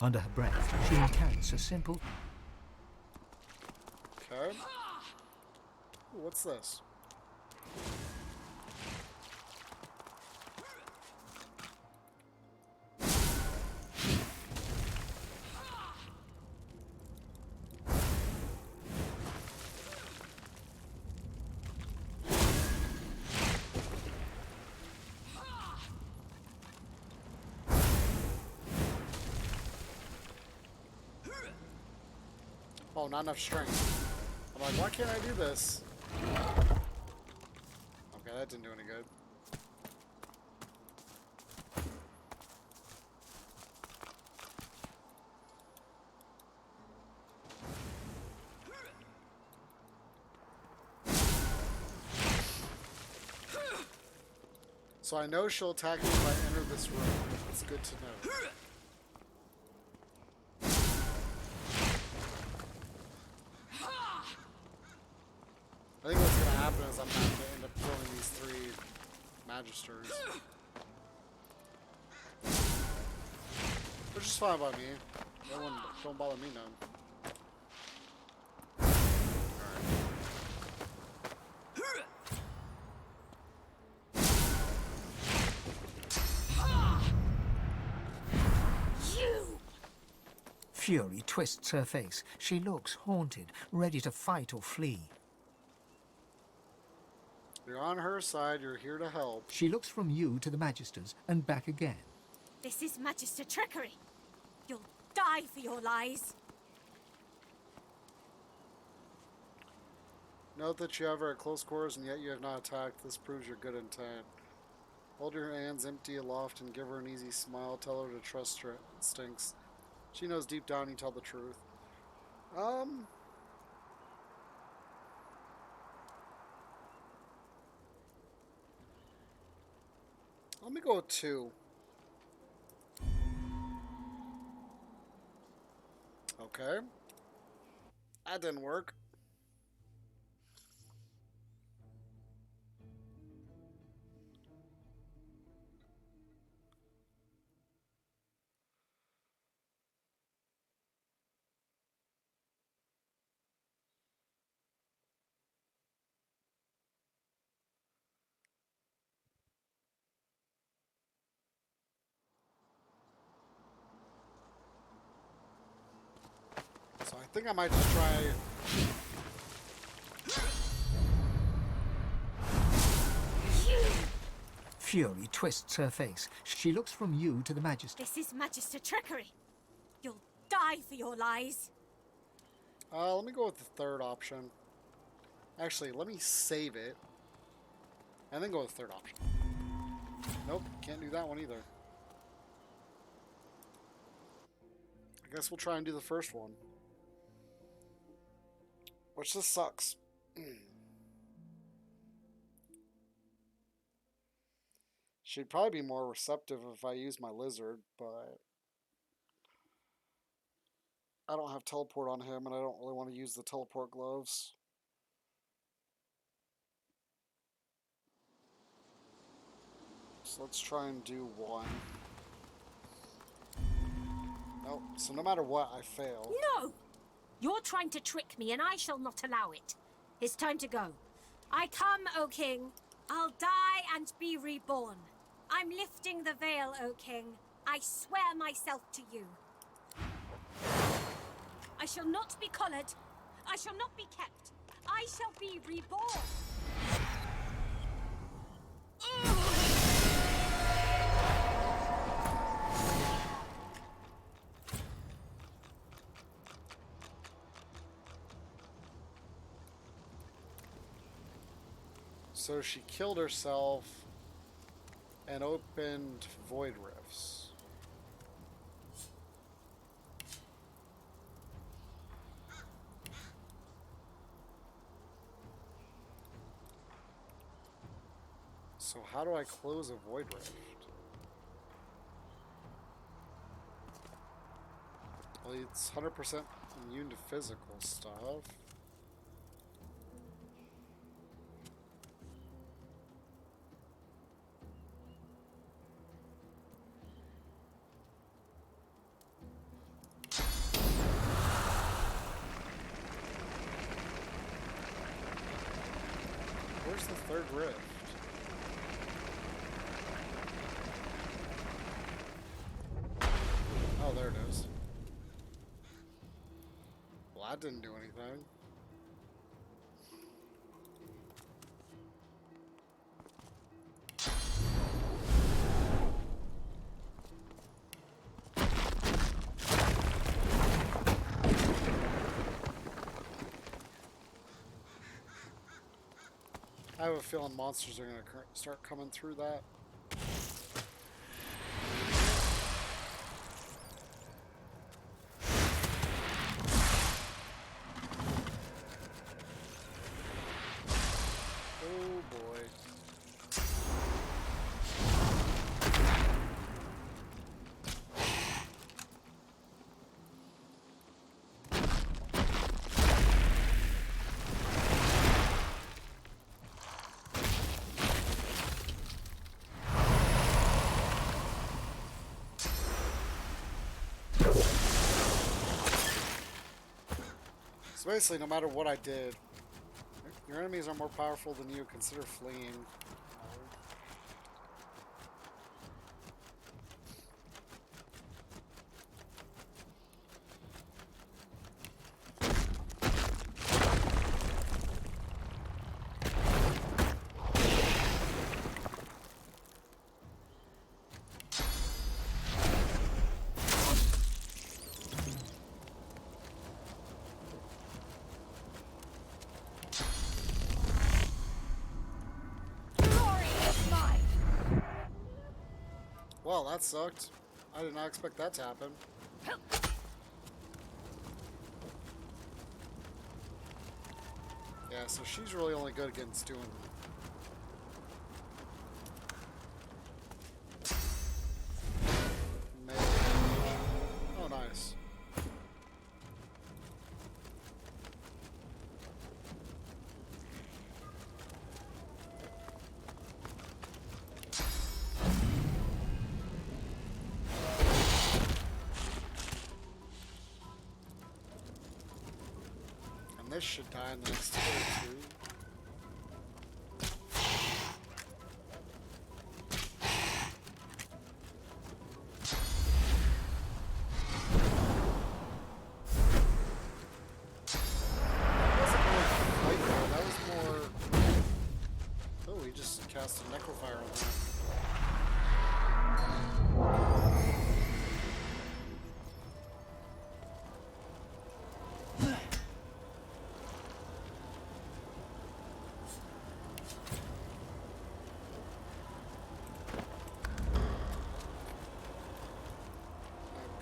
Under her breath, she incants a simple... Okay. Ooh, what's this? Oh, not enough strength. I'm like, why can't I do this? Okay, that didn't do any good. So I know she'll attack me if I enter this room. It's good to know. I think what's gonna happen is I'm gonna have to end up killing these 3 magisters. Which is fine by me. No one, don't bother me none. Fury twists her face. She looks haunted, ready to fight or flee. You're on her side, you're here to help. She looks from you to the Magisters and back again. This is magister trickery. You'll die for your lies. Note that you have her at close quarters and yet you have not attacked. This proves your good intent. Hold your hands empty aloft and give her an easy smile. Tell her to trust her instincts. She knows deep down you tell the truth. Let me go with 2. Okay. That didn't work. think I might just try. Fury twists her face. She looks from you to the Magister. This is Magister trickery. You'll die for your lies. Let me go with the third option. Actually, let me save it. And then go with the third option. Nope, can't do that one either. I guess we'll try and do the first one. Which just sucks. She'd probably be more receptive if I used my lizard, but I don't have teleport on him, and I don't really want to use the teleport gloves. So let's try and do one. Nope, so no matter what, I fail. No! You're trying to trick me, and I shall not allow it. It's time to go. I come, O King. I'll die and be reborn. I'm lifting the veil, O King. I swear myself to you. I shall not be collared. I shall not be kept. I shall be reborn. So she killed herself and opened void rifts. So how do I close a void rift? Well, it's 100% immune to physical stuff. Where's the third rift? Oh, there it is. Well, that didn't do anything. I have a feeling monsters are going to start coming through that. Oh boy. So basically, no matter what I did, your enemies are more powerful than you. Consider fleeing. Well, that sucked. I did not expect that to happen. Yeah, so she's really only good against doing... melee. Oh, nice. This should die in the next turn or two. cast a Necrofire on that.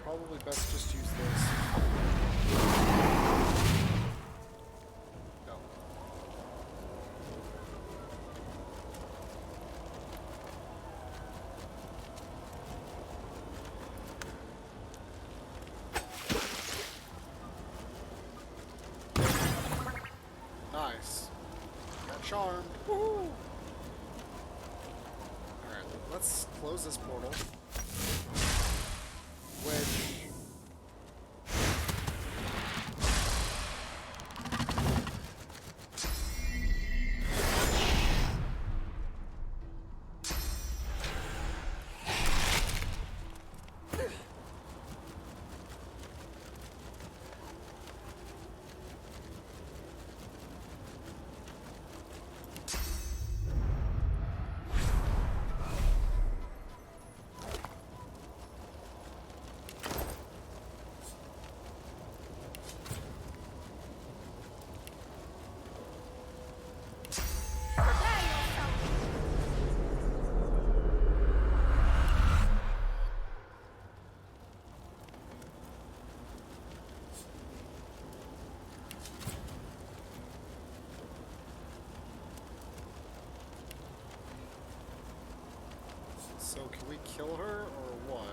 Probably best just use this. No. Nice. Got charmed. Woohoo! Alright, let's close this portal. Which... So can we kill her, or what?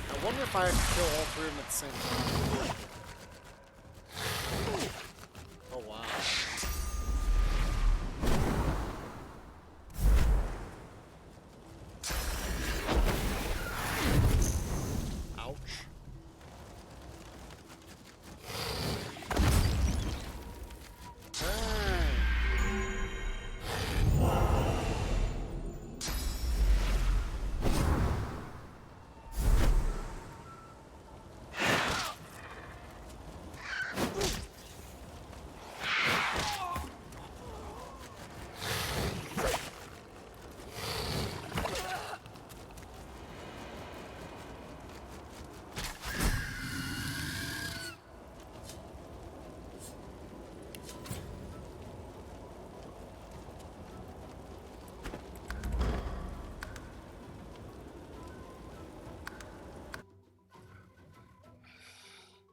I wonder if I have to kill all three of them at the same time. Oh wow. Ouch. Dang.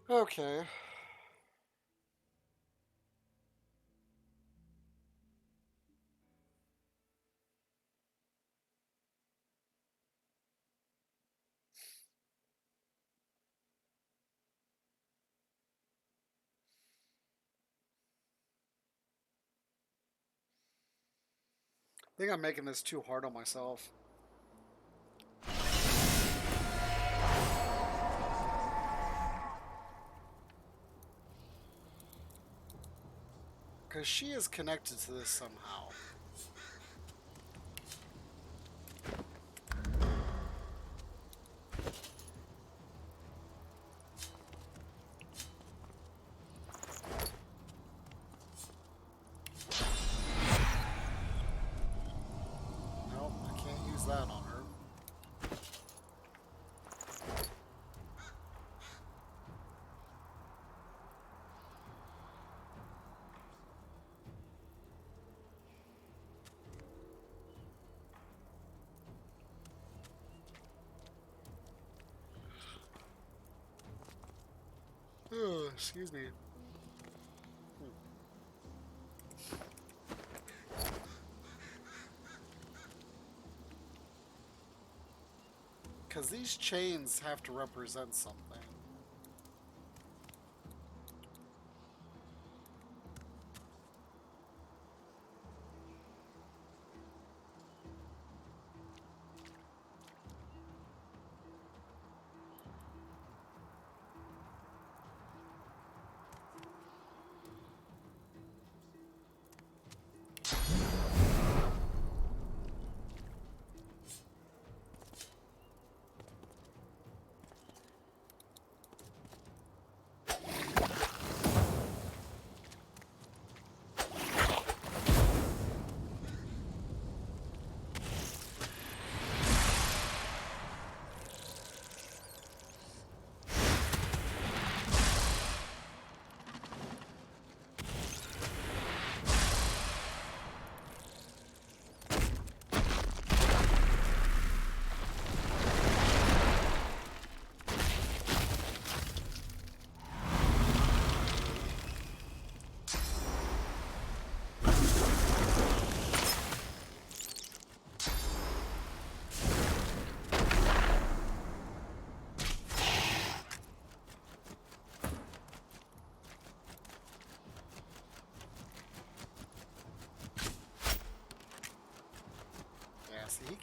Okay. I think I'm making this too hard on myself. Because she is connected to this somehow. Nope, I can't use that on her. Oh, excuse me. Because these chains have to represent something.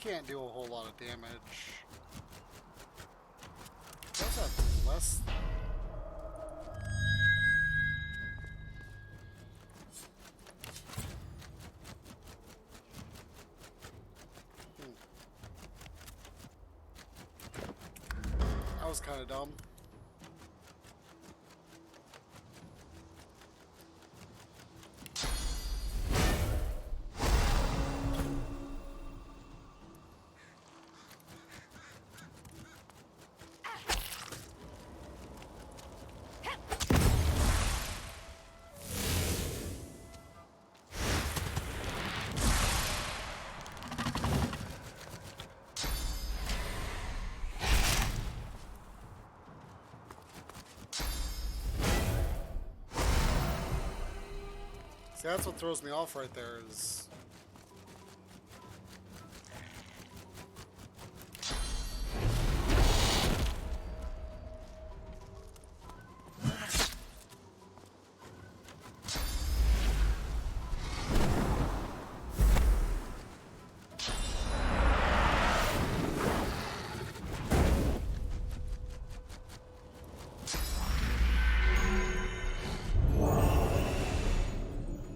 can't do a whole lot of damage. It does have less though. That was kind of dumb. See, that's what throws me off right there is...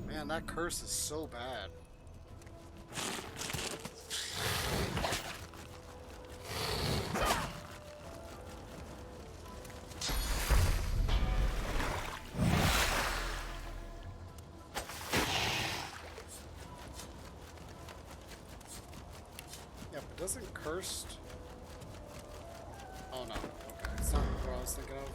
Man, that curse is so bad. Yeah, but doesn't cursed... Oh no, okay, it's not what I was thinking of.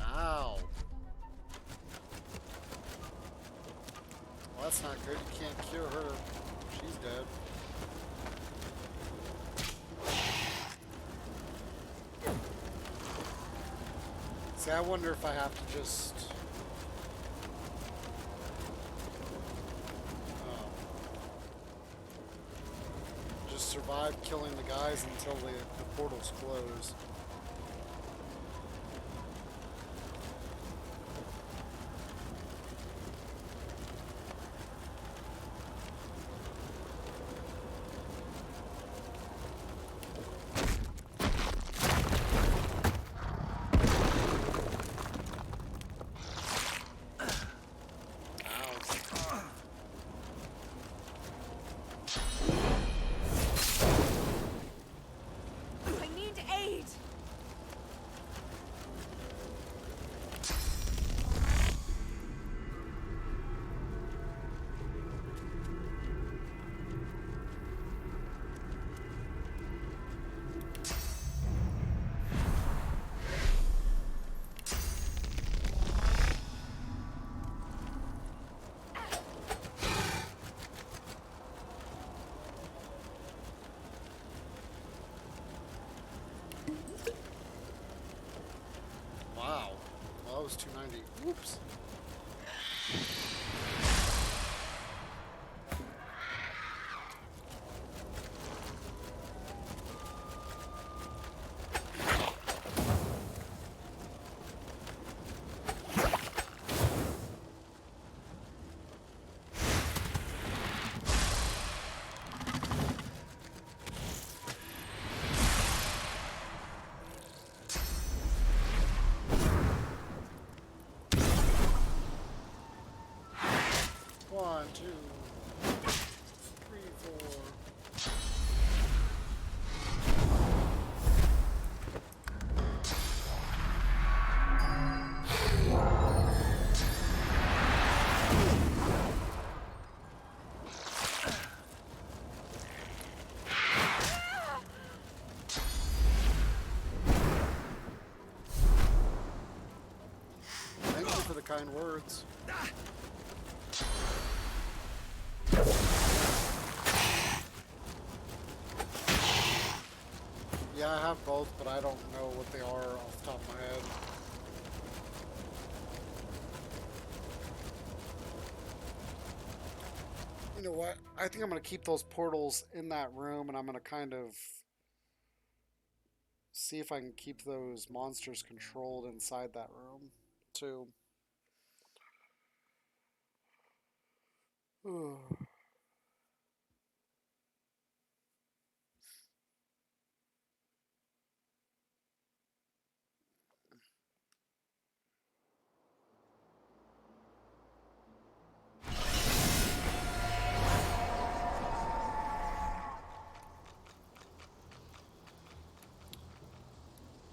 Ow. Well, that's not good. You can't cure her. She's dead. See, I wonder if I have to just... just survive killing the guys until the portals close. I need aid! Wow. Well, that was 290. Whoops. One, two, three, four. Thank you for the kind words. Yeah, I have both, but I don't know what they are off the top of my head. know what? I think I'm going to keep those portals in that room, and I'm going to kind of see if I can keep those monsters controlled inside that room, too.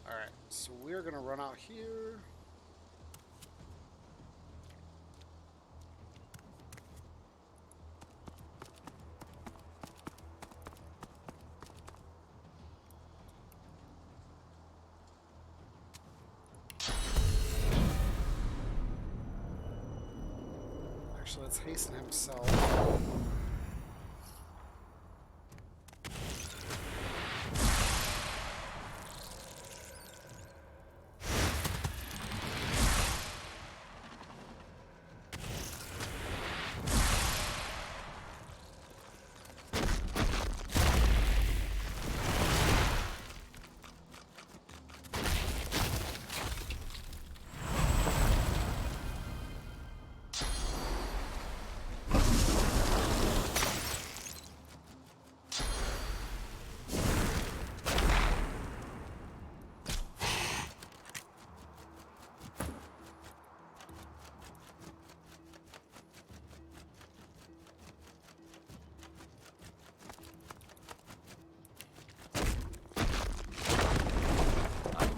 Alright, so we're going to run out here. Actually, let's hasten himself.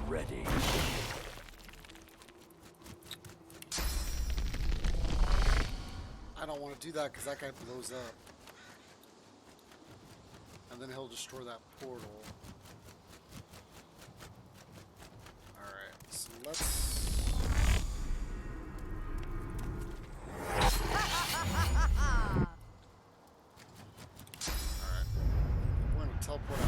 Ready. I don't want to do that because that guy blows up. And then he'll destroy that portal. Alright, so let's... Alright. We're going to teleport out.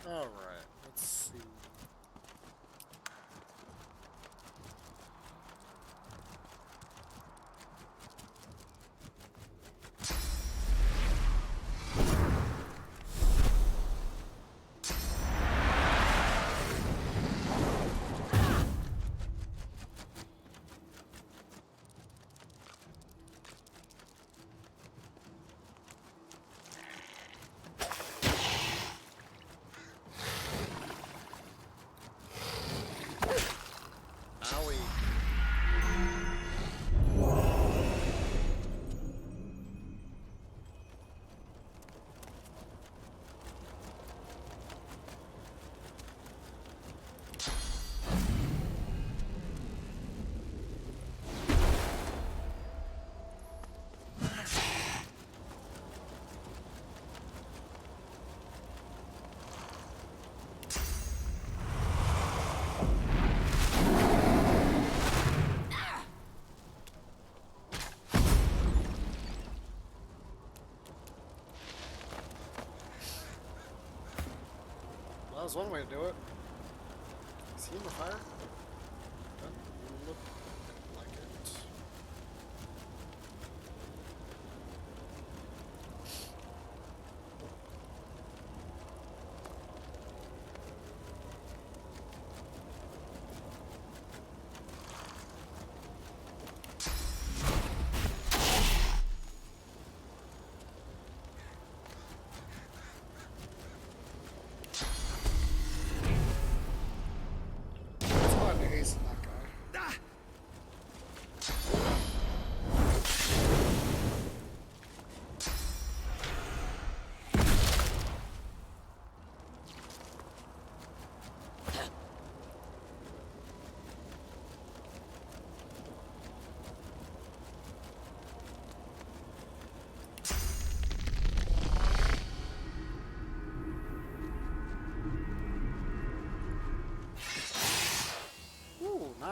Alright, let's see. That was one way to do it. Is he in the fire? Doesn't look like it. It's fun to hasten that guy.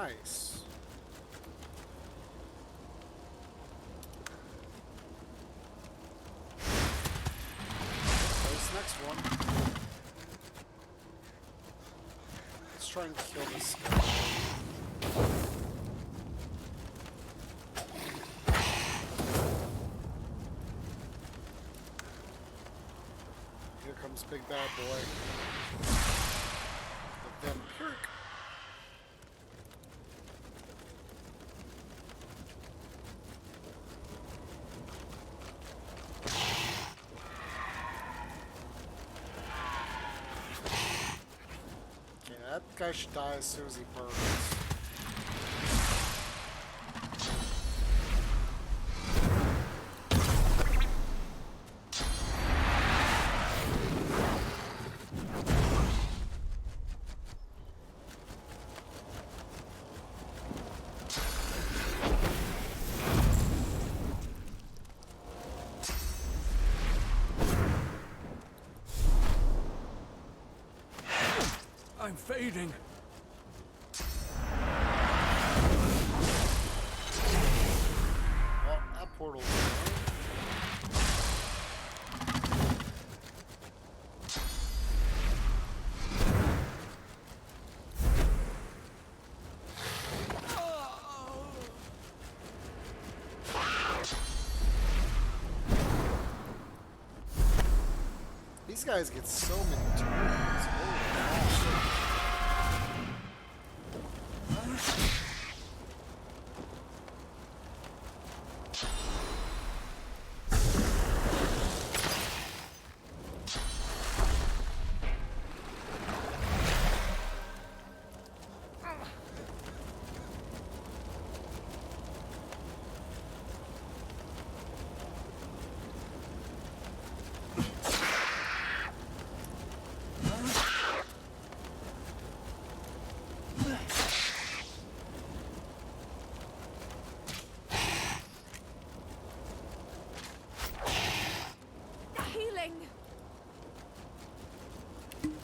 Nice. This next one. Let's try and kill this guy. Here comes big bad boy. The vampiric. That guy should die as soon as he burns. I'm fading. Well, that portal's These guys get so many turns. Healing. Nope,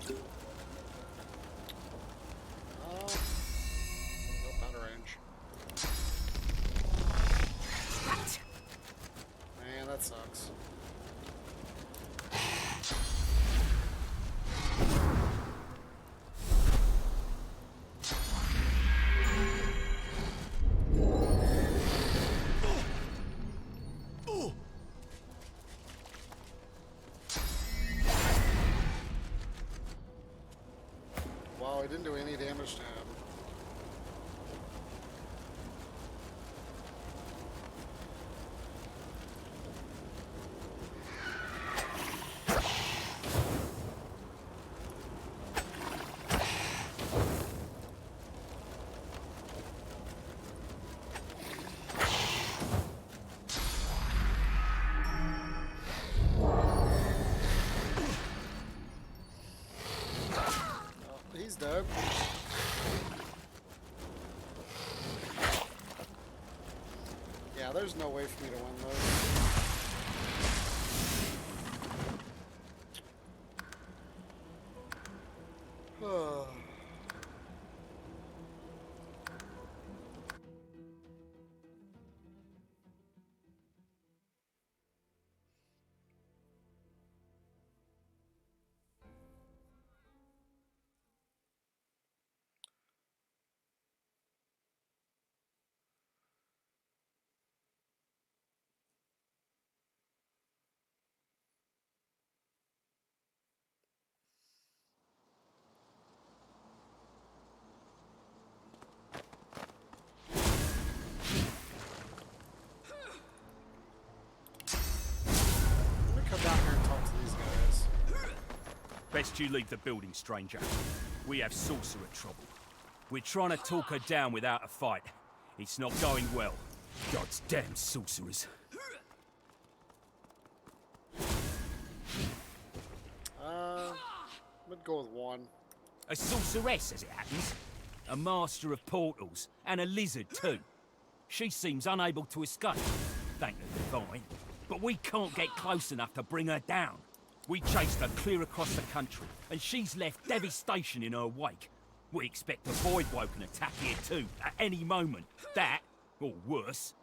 out of range. Man, that sucks. Wow, I didn't do any damage to him. He's dead. Yeah, there's no way for me to win this. Let me come down here and talk to these guys. Best you leave the building, stranger. We have sorcerer trouble. We're trying to talk her down without a fight. It's not going well. God's damn sorcerers. Let's go with one. A sorceress, as it happens. A master of portals, and a lizard too. She seems unable to escape, thank the divine. But we can't get close enough to bring her down. We chased her clear across the country, and she's left devastation in her wake. We expect a Voidwoken attack here too, at any moment. That, or worse.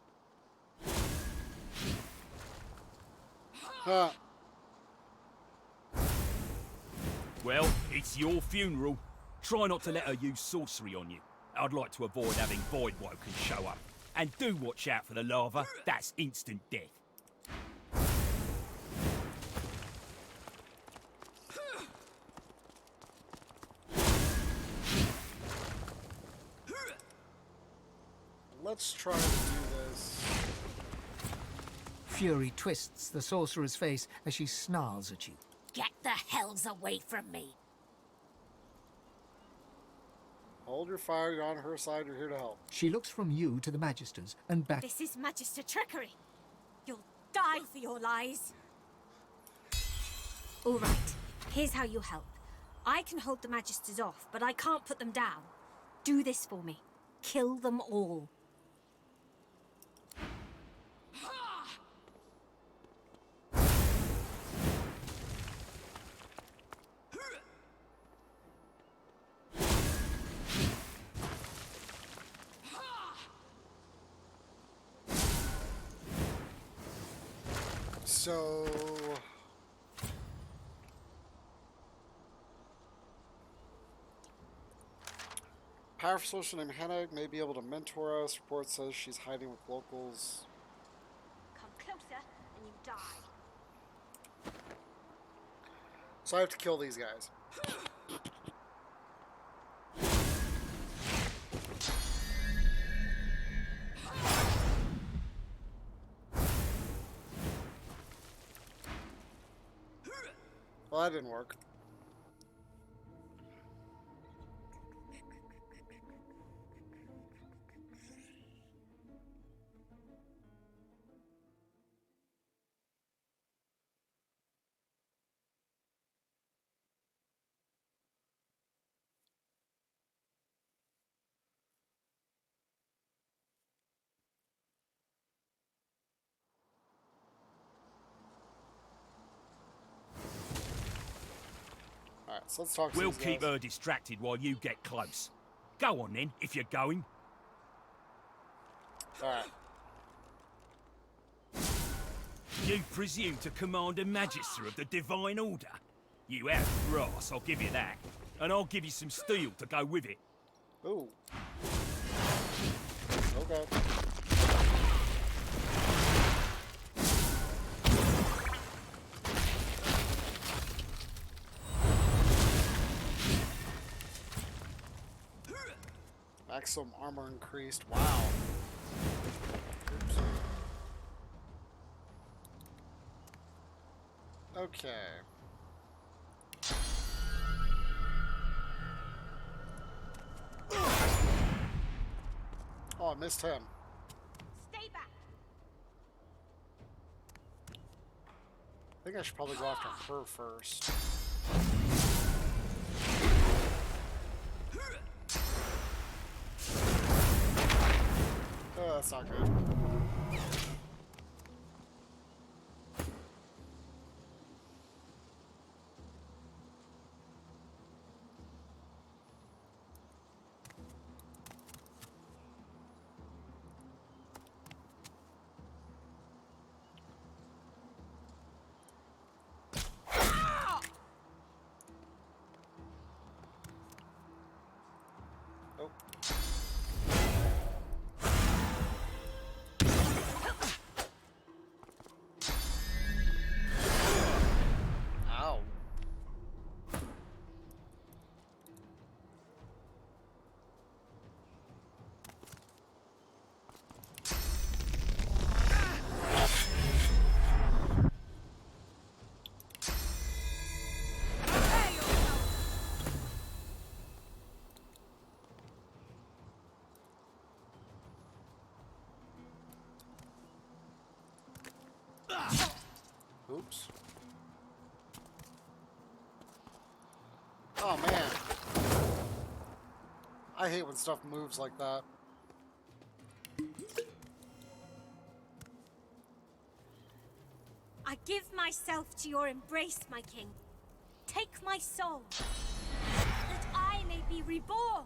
Huh. Well, it's your funeral. Try not to let her use sorcery on you. I'd like to avoid having Voidwoken show up. And do watch out for the lava. That's instant death. Let's try to do this. Fury twists the sorcerer's face as she snarls at you. Get the hells away from me. Hold your fire. You're on her side. You're here to help. She looks from you to the Magisters and back. This is Magister trickery. You'll die for your lies. All right, here's how you help. I can hold the Magisters off, but I can't put them down. Do this for me. Kill them all. So... powerful social named Hannah may be able to mentor us. Report says she's hiding with locals. Come closer and you die. So I have to kill these guys. Well, that didn't work. Alright, so let's talk to We'll these keep guys. her distracted while you get close. Go on then, if you're going. Alright. You presume to command a Magister of the Divine Order? You have brass, I'll give you that. And I'll give you some steel to go with it. Ooh. Okay. Maximum armor increased. Wow. Oops. Okay. Oh, I missed him. Stay back. I think I should probably go after her first. Oh, that's not good. Oh. Ow. Oops. Oh man. I hate when stuff moves like that. I give myself to your embrace, my king. Take my soul, that I may be reborn.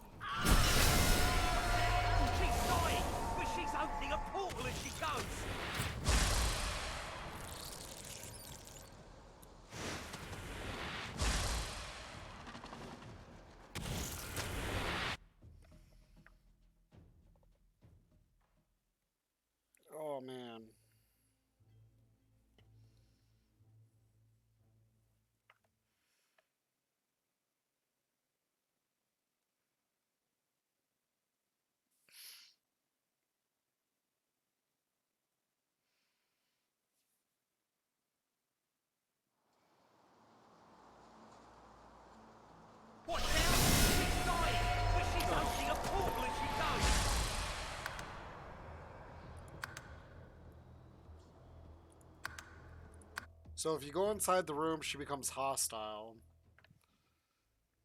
So if you go inside the room, she becomes hostile.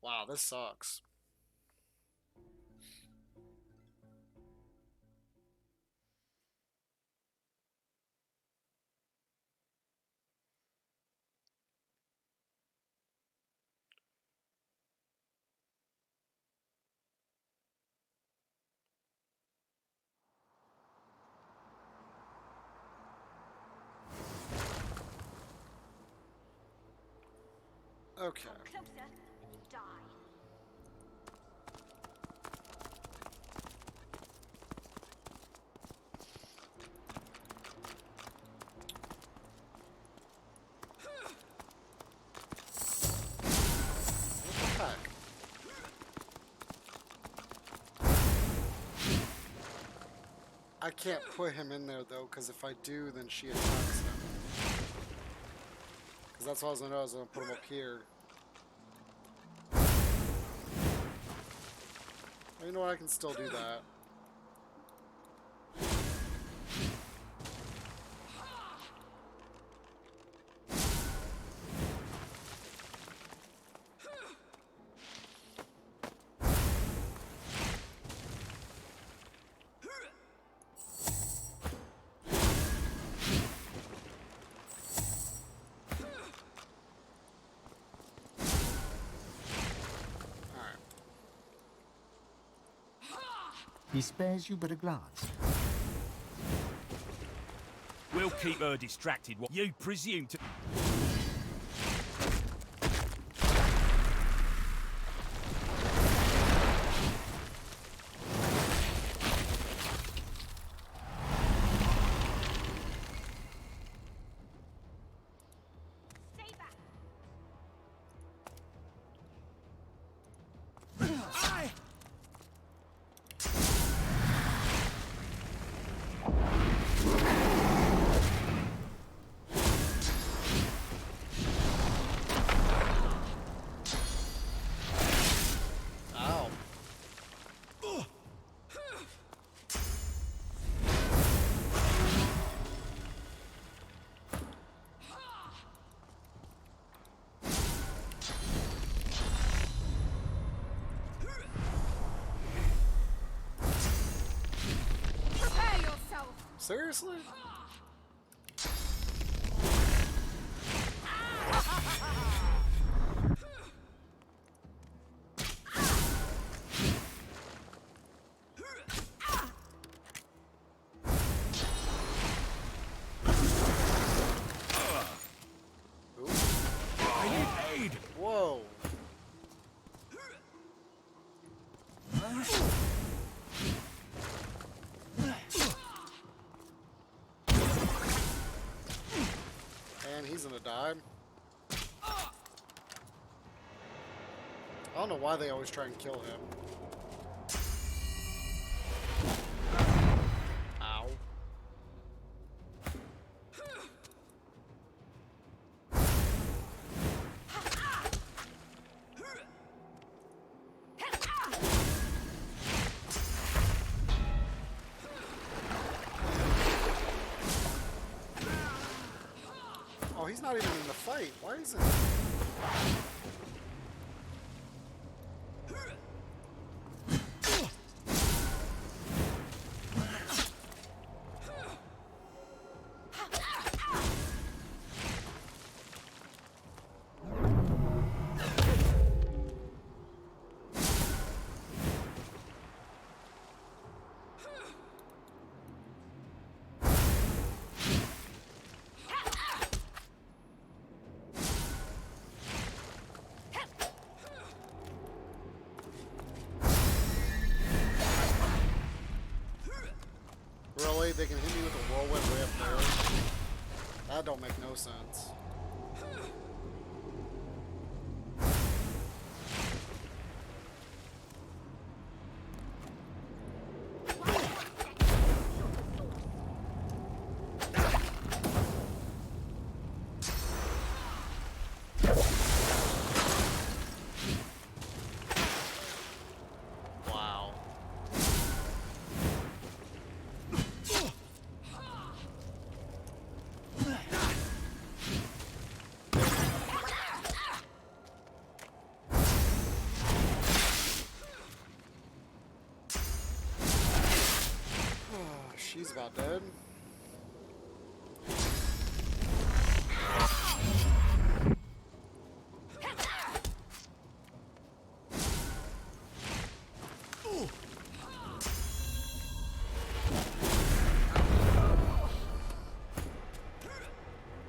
Wow, this sucks. Okay. Come closer and you'll die. What the heck? I can't put him in there though, because if I do, then she attacks him. Because that's what I was gonna do. I was gonna put him up here. Well, you know what? I can still do that. He spares you but a glance. We'll keep her distracted while you presume to... Stay back. Ow. Prepare yourself. Seriously? Ooh. I need aid! Whoa. And he's gonna die. I don't know why they always try and kill him. Ow. Oh, he's not even in the fight. Why isn't he? Really? They can hit me with a whirlwind way up there? That don't make no sense. Wow. He's about dead.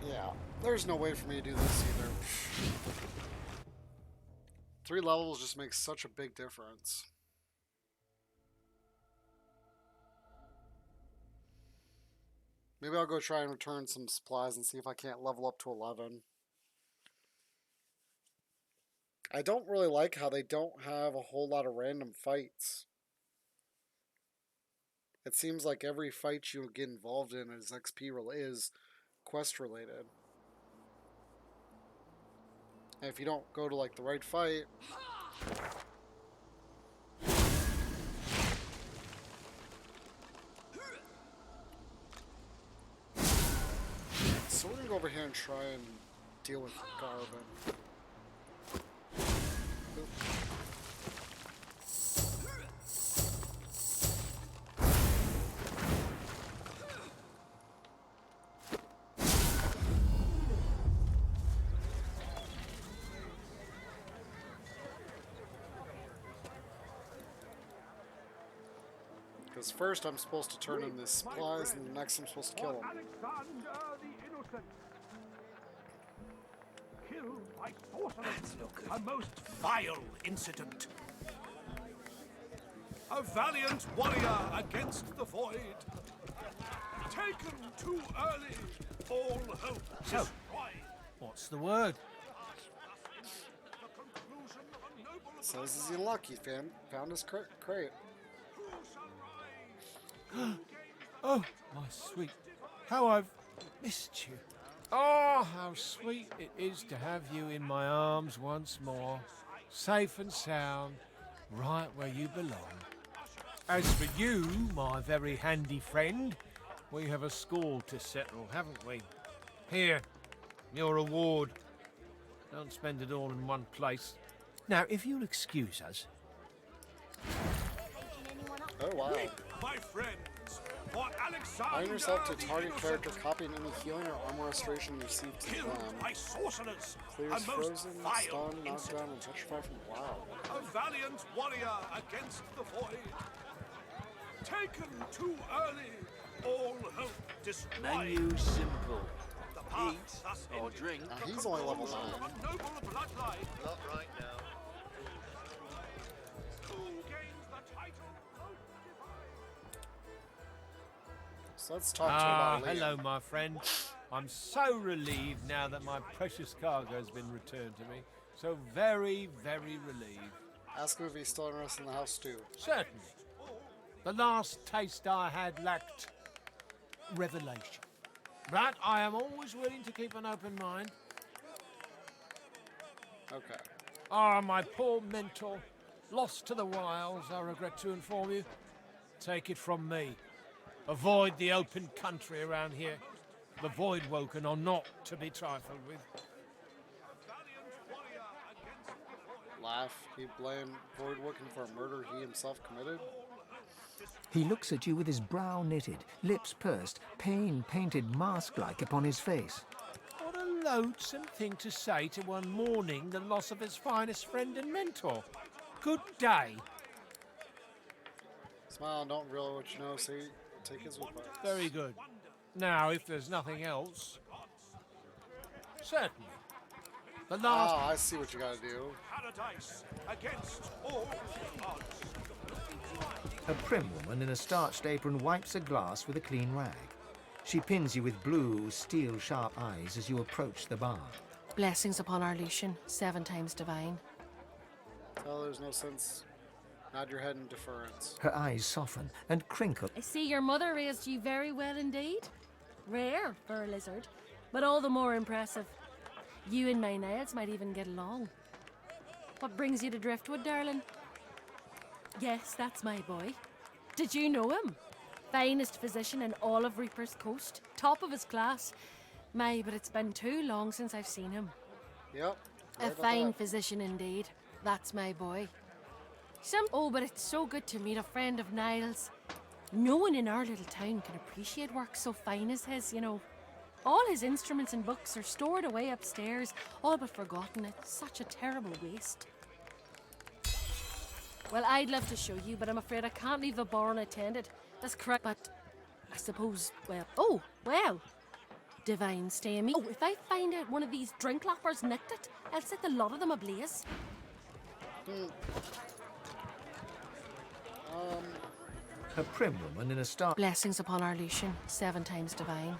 Yeah, there's no way for me to do this either. 3 levels just makes such a big difference. Maybe I'll go try and return some supplies and see if I can't level up to 11. I don't really like how they don't have a whole lot of random fights. It seems like every fight you get involved in is XP is quest related. And if you don't go to like the right fight, so we're gonna go over here and try and deal with Garvin. Oop. Because first I'm supposed to turn in the supplies, and the next I'm supposed to kill him. Alexander the Innocent. Killed by sorcerers. A most vile incident. A valiant warrior against the void. Taken too early. All hope destroyed. What's the word? Says he's in luck. He found his crate. Oh, my sweet. How I've missed you. Oh, how sweet it is to have you in my arms once more. Safe and sound, right where you belong. As for you, my very handy friend, we have a score to settle, haven't we? Here, your reward. Don't spend it all in one place. Now, if you'll excuse us. Oh, wow. My friends, for Alexander I intercept a the target Innocent. character copying any healing or armor restoration received to Killed them. by sorcerers. Clears A most frozen, vile stunned, knocked incident. down, and petrified from wow. A valiant warrior against the void. Taken too early. All hope destroyed. Menu simple. The path Eat thus or ended. drink. Now he's only level 9. A noble bloodline. Not right now. Who gains the title of So let's talk to you about Liam. hello, my friend. I'm so relieved now that my precious cargo has been returned to me. So very, very relieved. Ask him if he's still interested in the house too. Certainly. The last taste I had lacked revelation. But I am always willing to keep an open mind. Okay. Ah, my poor mentor, lost to the wilds, I regret to inform you. Take it from me. Avoid the open country around here. The Voidwoken are not to be trifled with. Laugh. He blamed Voidwoken for a murder he himself committed. He looks at you with his brow knitted, lips pursed, pain painted mask-like upon his face. What a loathsome thing to say to one mourning the loss of his finest friend and mentor. Good day. Smile and don't reveal what you know, so you take his advice. Very good. Now, if there's nothing else... Certainly. The last... Ah, I see what you gotta do. Paradise against all odds. A prim woman in a starched apron wipes a glass with a clean rag. She pins you with blue, steel-sharp eyes as you approach the bar. Blessings upon our Lucian, 7 times divine. Tell her there's no sense. Nod your head in deference. Her eyes soften and crinkle. I see your mother raised you very well indeed. Rare for a lizard, but all the more impressive. You and my nails might even get along. What brings you to Driftwood, darling? Yes, that's my boy. Did you know him? Finest physician in all of Reaper's Coast. Top of his class. My, but it's been too long since I've seen him. Yep. A fine physician indeed. That's my boy. Oh, but it's so good to meet a friend of Niall's. No one in our little town can appreciate work so fine as his, you know. All his instruments and books are stored away upstairs, all but forgotten. It's such a terrible waste. Well, I'd love to show you, but I'm afraid I can't leave the bar unattended. That's correct, but I suppose, well... Oh, well. Divine stay in me. Oh, if I find out one of these drink loppers nicked it, I'll set the lot of them ablaze. A prim woman in a star... Blessings upon our Lucian, 7 times divine.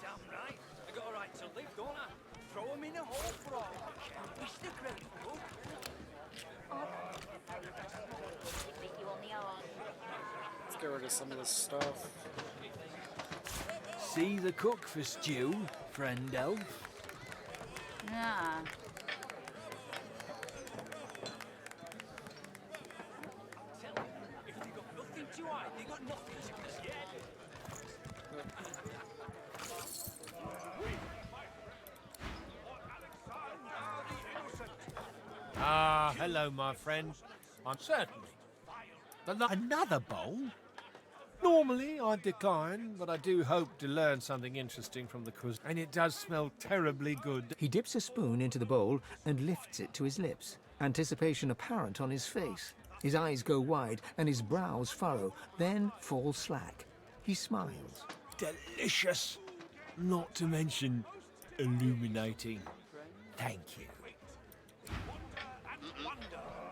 Damn right. I got a right to live, don't I? Throw him in a hole for all I care. He's the great book. Let's get rid of some of this stuff. See the cook for stew, friend elf? Ah. If they got nothing to hide, they got nothing to be scared Ah, hello, my friend. I'm certainly. Another bowl? Normally, I decline, but I do hope to learn something interesting from the cuisine. And it does smell terribly good. He dips a spoon into the bowl and lifts it to his lips, anticipation apparent on his face. His eyes go wide and his brows furrow, then fall slack. He smiles. Delicious. Not to mention illuminating. Thank you.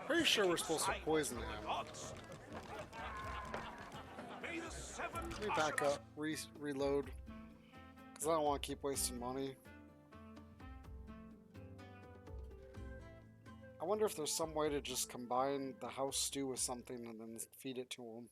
Pretty sure we're supposed to poison him. Let me back up, reload, because I don't want to keep wasting money. I wonder if there's some way to just combine the house stew with something and then feed it to him.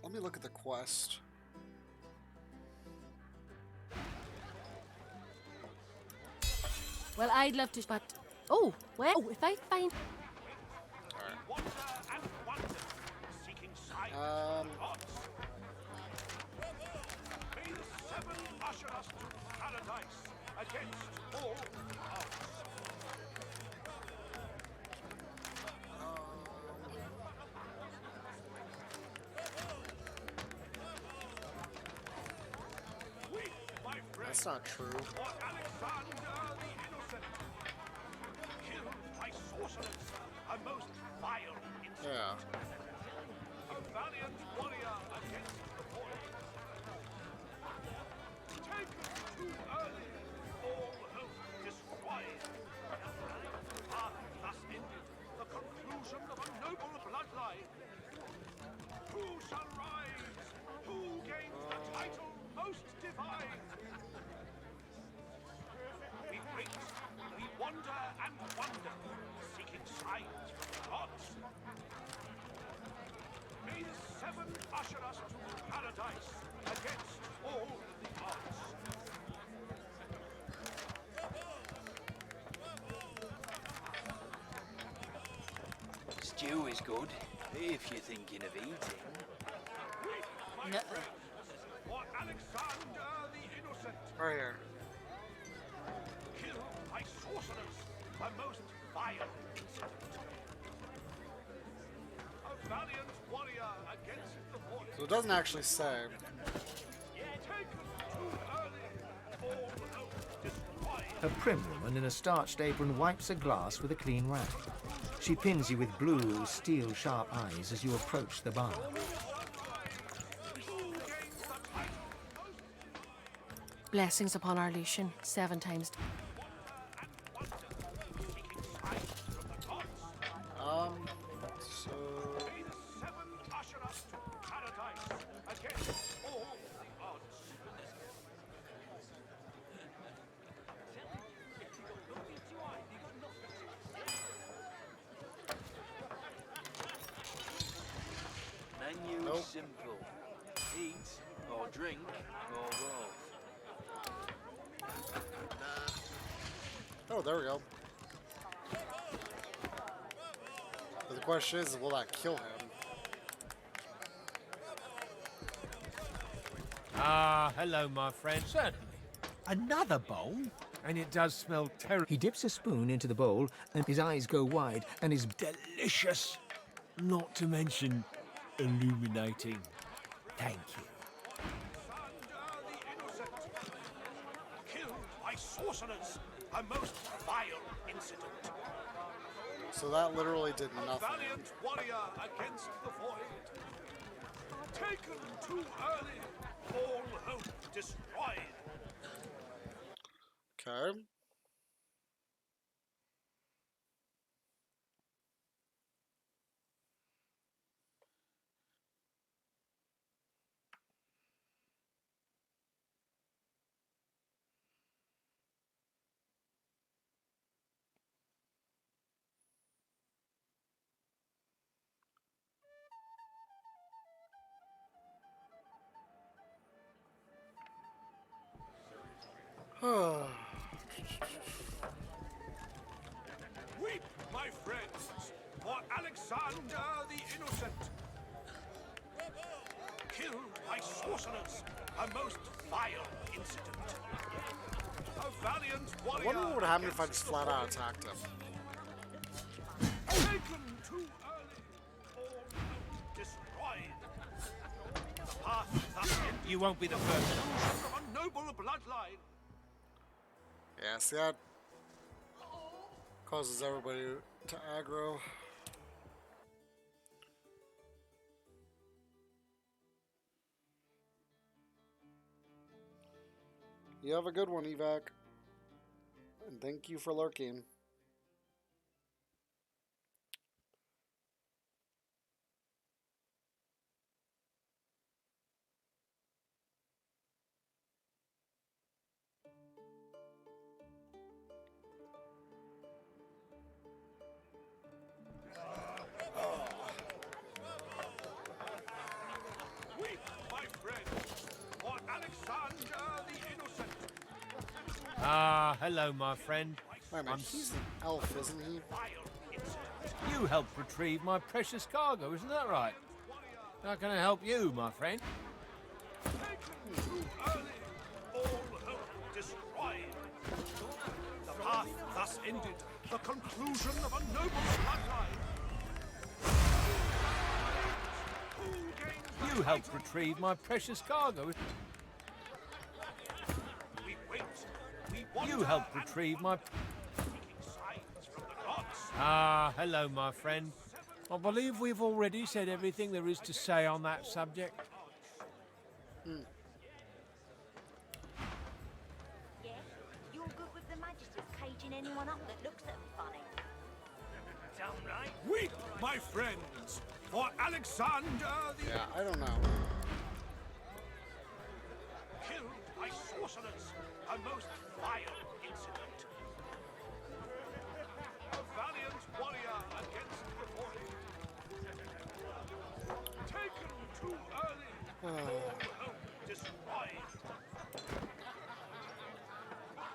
Let me look at the quest. Well, I'd love to, but... Oh, well, if I find... That's not true. Yeah. Stew is good, if you're thinking of eating. No. Right here. So it doesn't actually say. A prim woman in a starched apron wipes a glass with a clean rag. She pins you with blue, steel-sharp eyes as you approach the bar. Blessings upon our Lucian, 7 times... So... Menu Nope. simple. Eat or drink or both. Oh, there we go. But the question is, will that kill him? Ah, hello, my friend. Certainly. Another bowl? And it does smell terrible. He dips a spoon into the bowl, and his eyes go wide, and his Delicious. Not to mention illuminating. Thank you. Killed by sorcerers, a most vile incident. So that literally did A nothing. valiant warrior against the void. Taken too early, all hope destroyed. Okay. Weep, my friends, for Alexander the Innocent. Killed by sorcerers, a most vile incident. A valiant I warrior. wonder what would happen if I just flat out attacked him. Taken too early, all hope destroyed. The path thus You won't be the first. from a noble bloodline. Yeah, see that causes everybody to aggro. You have a good one, Evac. And thank you for lurking. Weep, my friends, for Alexander the Innocent. Ah, hello, my friend. Wait a minute, he's an elf, isn't he? You helped retrieve my precious cargo, isn't that right? How can I help you, my friend? Too early, all hope destroyed. The path thus ended, the conclusion of a noble bloodline. You helped retrieve my precious cargo. We wait, we wonder, You helped retrieve my... signs from the gods. Ah, hello, my friend. I believe we've already said everything there is to say on that subject. Yeah? You're good with the Magisters caging anyone up that looks at them funny. Damn right. Weep, my friends, for Alexander the Yeah, I don't know. killed by sorcerers, a most vile incident. A valiant warrior against the void. Taken too early, all hope destroyed.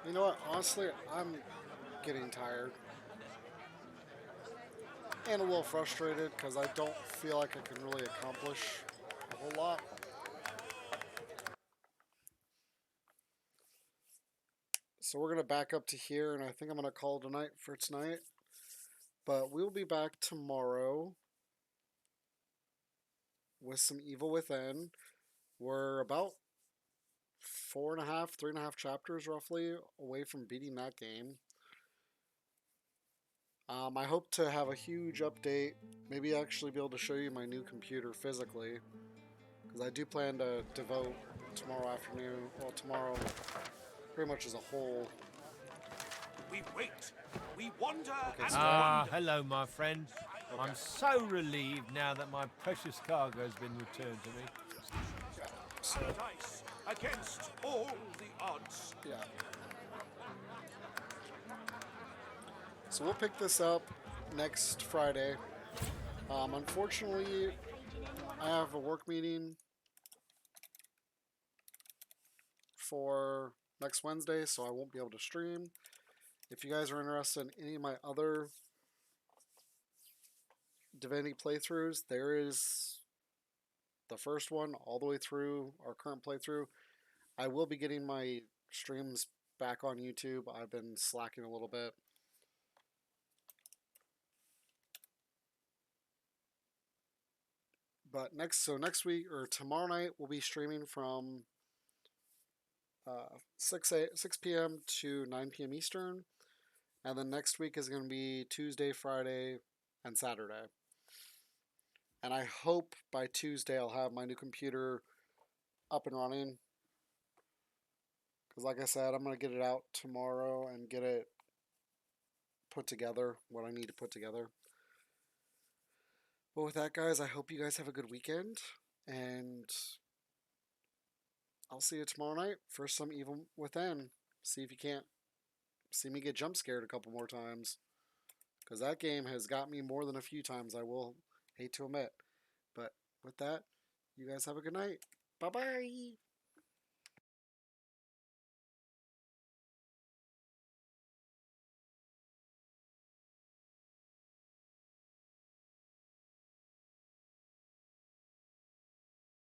You know what? Honestly, I'm getting tired. And a little frustrated because I don't feel like I can really accomplish a whole lot. So we're going to back up to here, and I think I'm going to call tonight for tonight. But we'll be back tomorrow with some Evil Within. We're about 3.5 chapters roughly away from beating that game. I hope to have a huge update, maybe actually be able to show you my new computer physically, because I do plan to devote tomorrow afternoon, well tomorrow, pretty much as a whole. We wait, we wonder and Ah, wonder. hello, my friend. I'm so relieved now that my precious cargo has been returned to me. Paradise against all the odds. Yeah. So we'll pick this up next Friday. Unfortunately, I have a work meeting for next Wednesday, so I won't be able to stream. If you guys are interested in any of my other Divinity playthroughs, there is the first one all the way through our current playthrough. I will be getting my streams back on YouTube. I've been slacking a little bit. But next week or tomorrow night we'll be streaming from 6 p.m. to 9 p.m. Eastern, and then next week is going to be Tuesday, Friday, and Saturday. And I hope by Tuesday I'll have my new computer up and running. Because like I said, I'm going to get it out tomorrow and get it put together, what I need to put together. But with that, guys, I hope you guys have a good weekend. And I'll see you tomorrow night for some Evil Within. See if you can't see me get jump scared a couple more times. Because that game has got me more than a few times, I will hate to admit. But with that, you guys have a good night. Bye-bye.